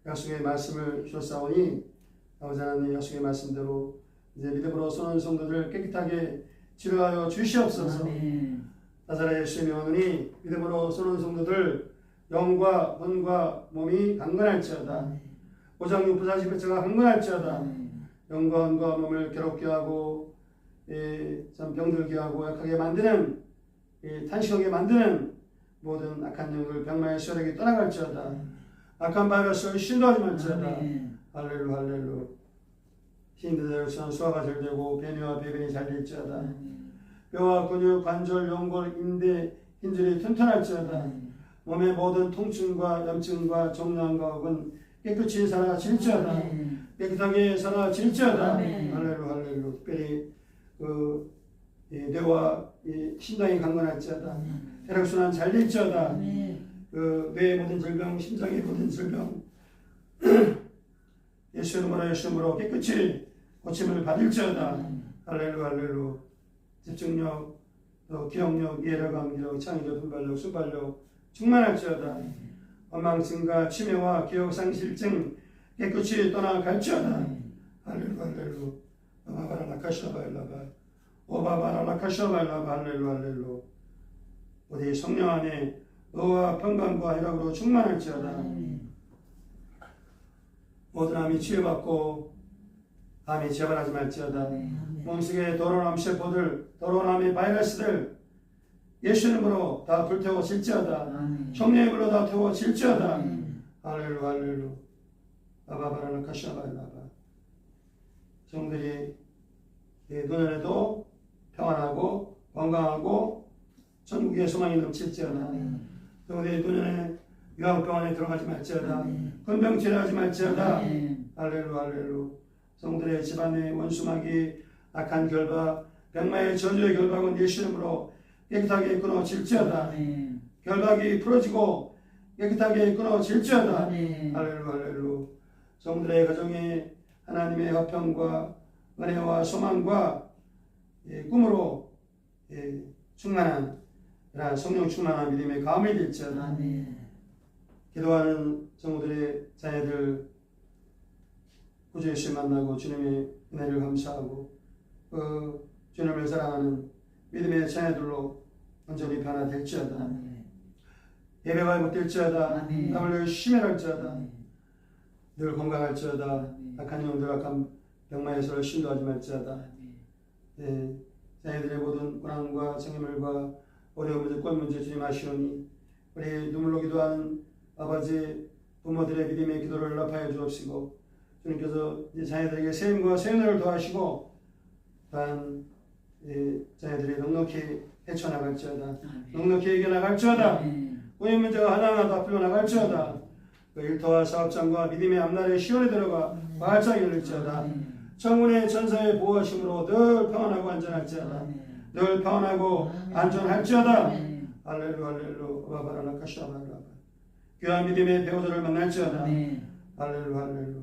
약속의 말씀을 주셨사오니 아버지 하나님 약속의 말씀대로 이제 믿음으로 쏘는 성도들을 깨끗하게 치료하여 주시옵소서. 나사렛 예수의 명하노니 믿음으로 쏘는 성도들 영과魂과 몸이 강건할지어다. 오장육 부사시배처가 강건할지어다. 영과魂과 몸을 괴롭게 하고 참 병들게 하고 약하게 만드는 탄식하게 만드는 모든 악한 영을 병마의 수혈에게 떠나갈지어다. 악한 바이러스를 신도하지 말지어다. 할렐루 할렐루. 힘든 수화가 잘 되고 배뇨와 배변이 잘 될지어다. 뼈와 근육, 관절, 연골, 인대, 힘줄이 튼튼할지어다. 몸의 모든 통증과 염증과 종양과 혹은 깨끗이 사라질지어다. 깨끗하게 사라질지어다. 할렐루 할렐루. 특별히 뇌와 심장이 강건할지어다. 혈액순환 잘 될지어다. 뇌의 모든 질병, 심장의 모든 질병 예수 이름으로 깨끗이 고침을 받을지어다. 할렐루 할렐루. 집중력, 또 기억력, 이해력, 암기력, 창의력, 분발력, 순발력 충만할지어다. 원망증과 치매와 기억상실증 깨끗이 떠나갈지어다. 할렐루 할렐루. 오바바라라카샤바일라바 오바바라라카샤바일라바 할렐루 할렐루. 우리 성령 안에 의와 평강과 희락으로 충만할지어다. 모든 암이 치유받고 암이 재발하지 말지어다. 몸속에 더러운 암 세포들, 더러운 암의 바이러스들 예수 이름으로 다 불태워질지어다. 성령의 불로 다 태워질지어다. 할렐루 할렐루. 아바바라나 카샤바일라바. 성들이 노년에도 평안하고 건강하고 천국의 소망이 넘칠지어다. 성들이 노년에 유아병원에 들어가지 말지어다. 건병 치료하지 말지어다. 할렐루 할렐루. 성들의 집안의 원수마귀 악한 결박 병마의 저주의 결박은 예수 이름으로 깨끗하게 끊어질지어다. 결박이 풀어지고 깨끗하게 끊어질지어다. 할렐루 할렐루. 성들의 가정에 하나님의 화평과 은혜와 소망과 꿈으로 충만한 성령 충만한 믿음의 가움이 될지어다. 기도하는 성도들의 자녀들 구주 예수 만나고 주님의 은혜를 감사하고 주님을 사랑하는 믿음의 자녀들로 온전히 변화될지어다. 아멘. 예배가 회복될지어다. 아멘. 땀을 열심히 할지어다. 아멘. 늘 건강할지어다. 아멘. 악한 영들 악한 병마에서 신도하지 말지어다. 아멘. 예, 자녀들의 모든 고난과 장애물과 어려운 문제, 꼴 문제 주님 아시오니 우리 눈물로 기도하는 아버지 부모들의 믿음의 기도를 응답하여 주옵시고 주님께서 이제 자녀들에게 세임과 세운을 도하시고 또한 자녀들이 넉넉히 헤쳐나갈지어다. 넉넉히 이겨나갈지어다. 고인 문제가 하나하나 다 풀려나갈지어다. 그 일터와 사업장과 믿음의 앞날에 시원에 들어가 활짝 열릴지어다. 청문의 전사의 보호하심으로 늘 평안하고 안전할지어다. 늘 평안하고 안전할지어다. 할렐루 할렐루 바바라나 카시아바라바. 귀한 믿음의 배우들을 만날지어다. 할렐루 할렐루.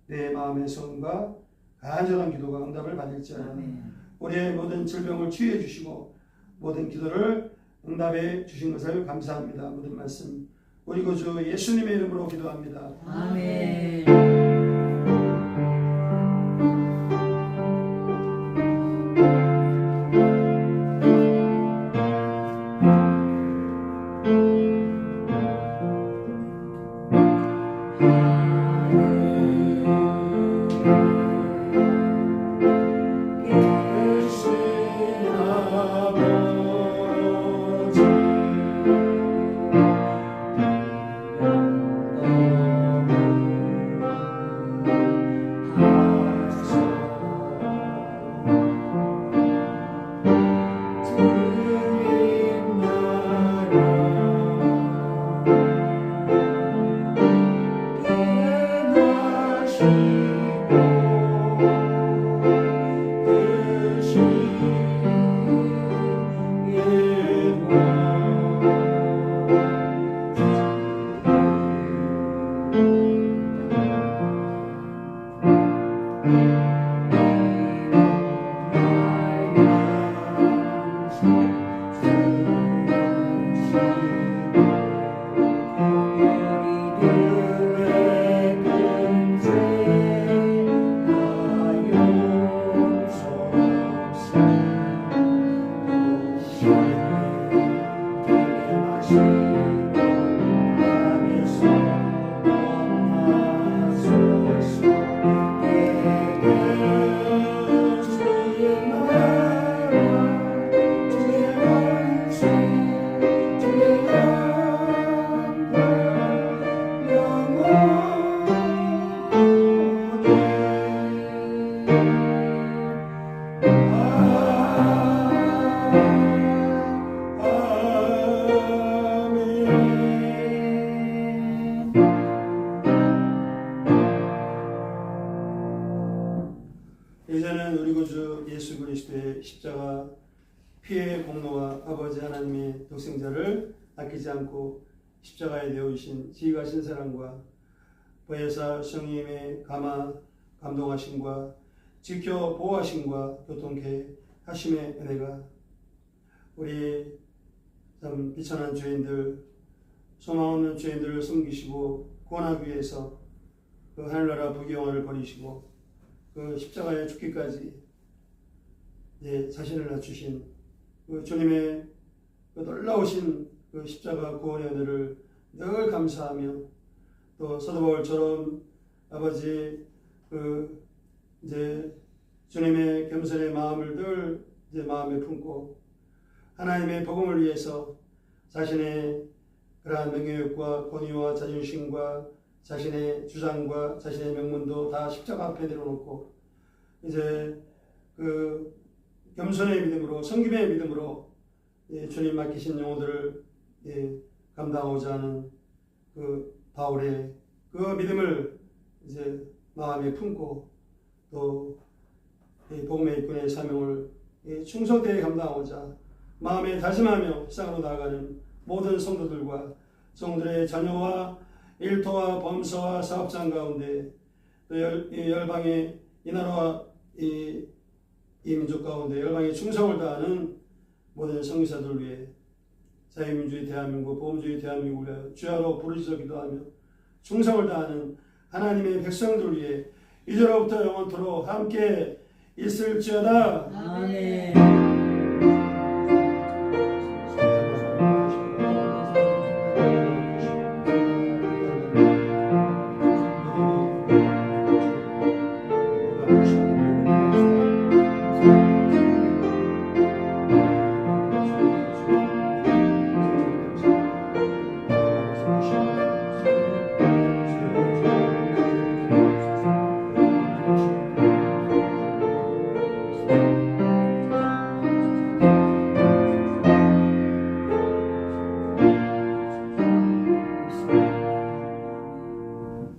내 마음의 소원과 간절한 기도가 응답을 받을지어다. 우리의 모든 질병을 치유해 주시고 모든 기도를 응답해 주신 것을 감사합니다. 모든 말씀 우리 구주 예수님의 이름으로 기도합니다. 아멘. 이제는 우리 구주 예수 그리스도의 십자가 피의 공로와 아버지 하나님의 독생자를 아끼지 않고 십자가에 내어주신 지휘하신 사랑과 보혜사 성령님의 감동하심과 지켜 보호하심과 교통케 하심의 은혜가 우리 참 비천한 죄인들, 소망 없는 죄인들을 섬기시고 구원하기 위해서 그 하늘나라 부귀영화를 버리시고 그 십자가에 죽기까지 자신을 낮추신 그 주님의 그 놀라우신 그 십자가 구원의 은혜를 늘 감사하며 또 사도 바울처럼 아버지 그 주님의 겸손의 마음을 늘 마음에 품고 하나님의 복음을 위해서 자신의 그러한 명예욕과 권위와 자존심과 자신의 주장과 자신의 명문도 다 십자가 앞에 내려놓고 이제 그 겸손의 믿음으로 섬김의 믿음으로 주님 맡기신 영혼들을 감당하고자 하는 그 바울의 그 믿음을 이제 마음에 품고 또 복음의 일꾼의 사명을 충성되게 감당하고자 마음에 다짐하며 세상으로 나아가는 모든 성도들과 성도들의 자녀와 일터와 범서와 사업장 가운데 또 열방의 이 나라와 이 민족 가운데 열방의 충성을 다하는 모든 성교사들 위해 자유민주주의 대한민국, 보험주의 대한민국을 주야로 부르짖어 기도하며 충성을 다하는 하나님의 백성들 위해 이제로부터 영원토록 함께 있을지어다. 아멘.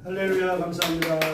할렐루야 감사합니다.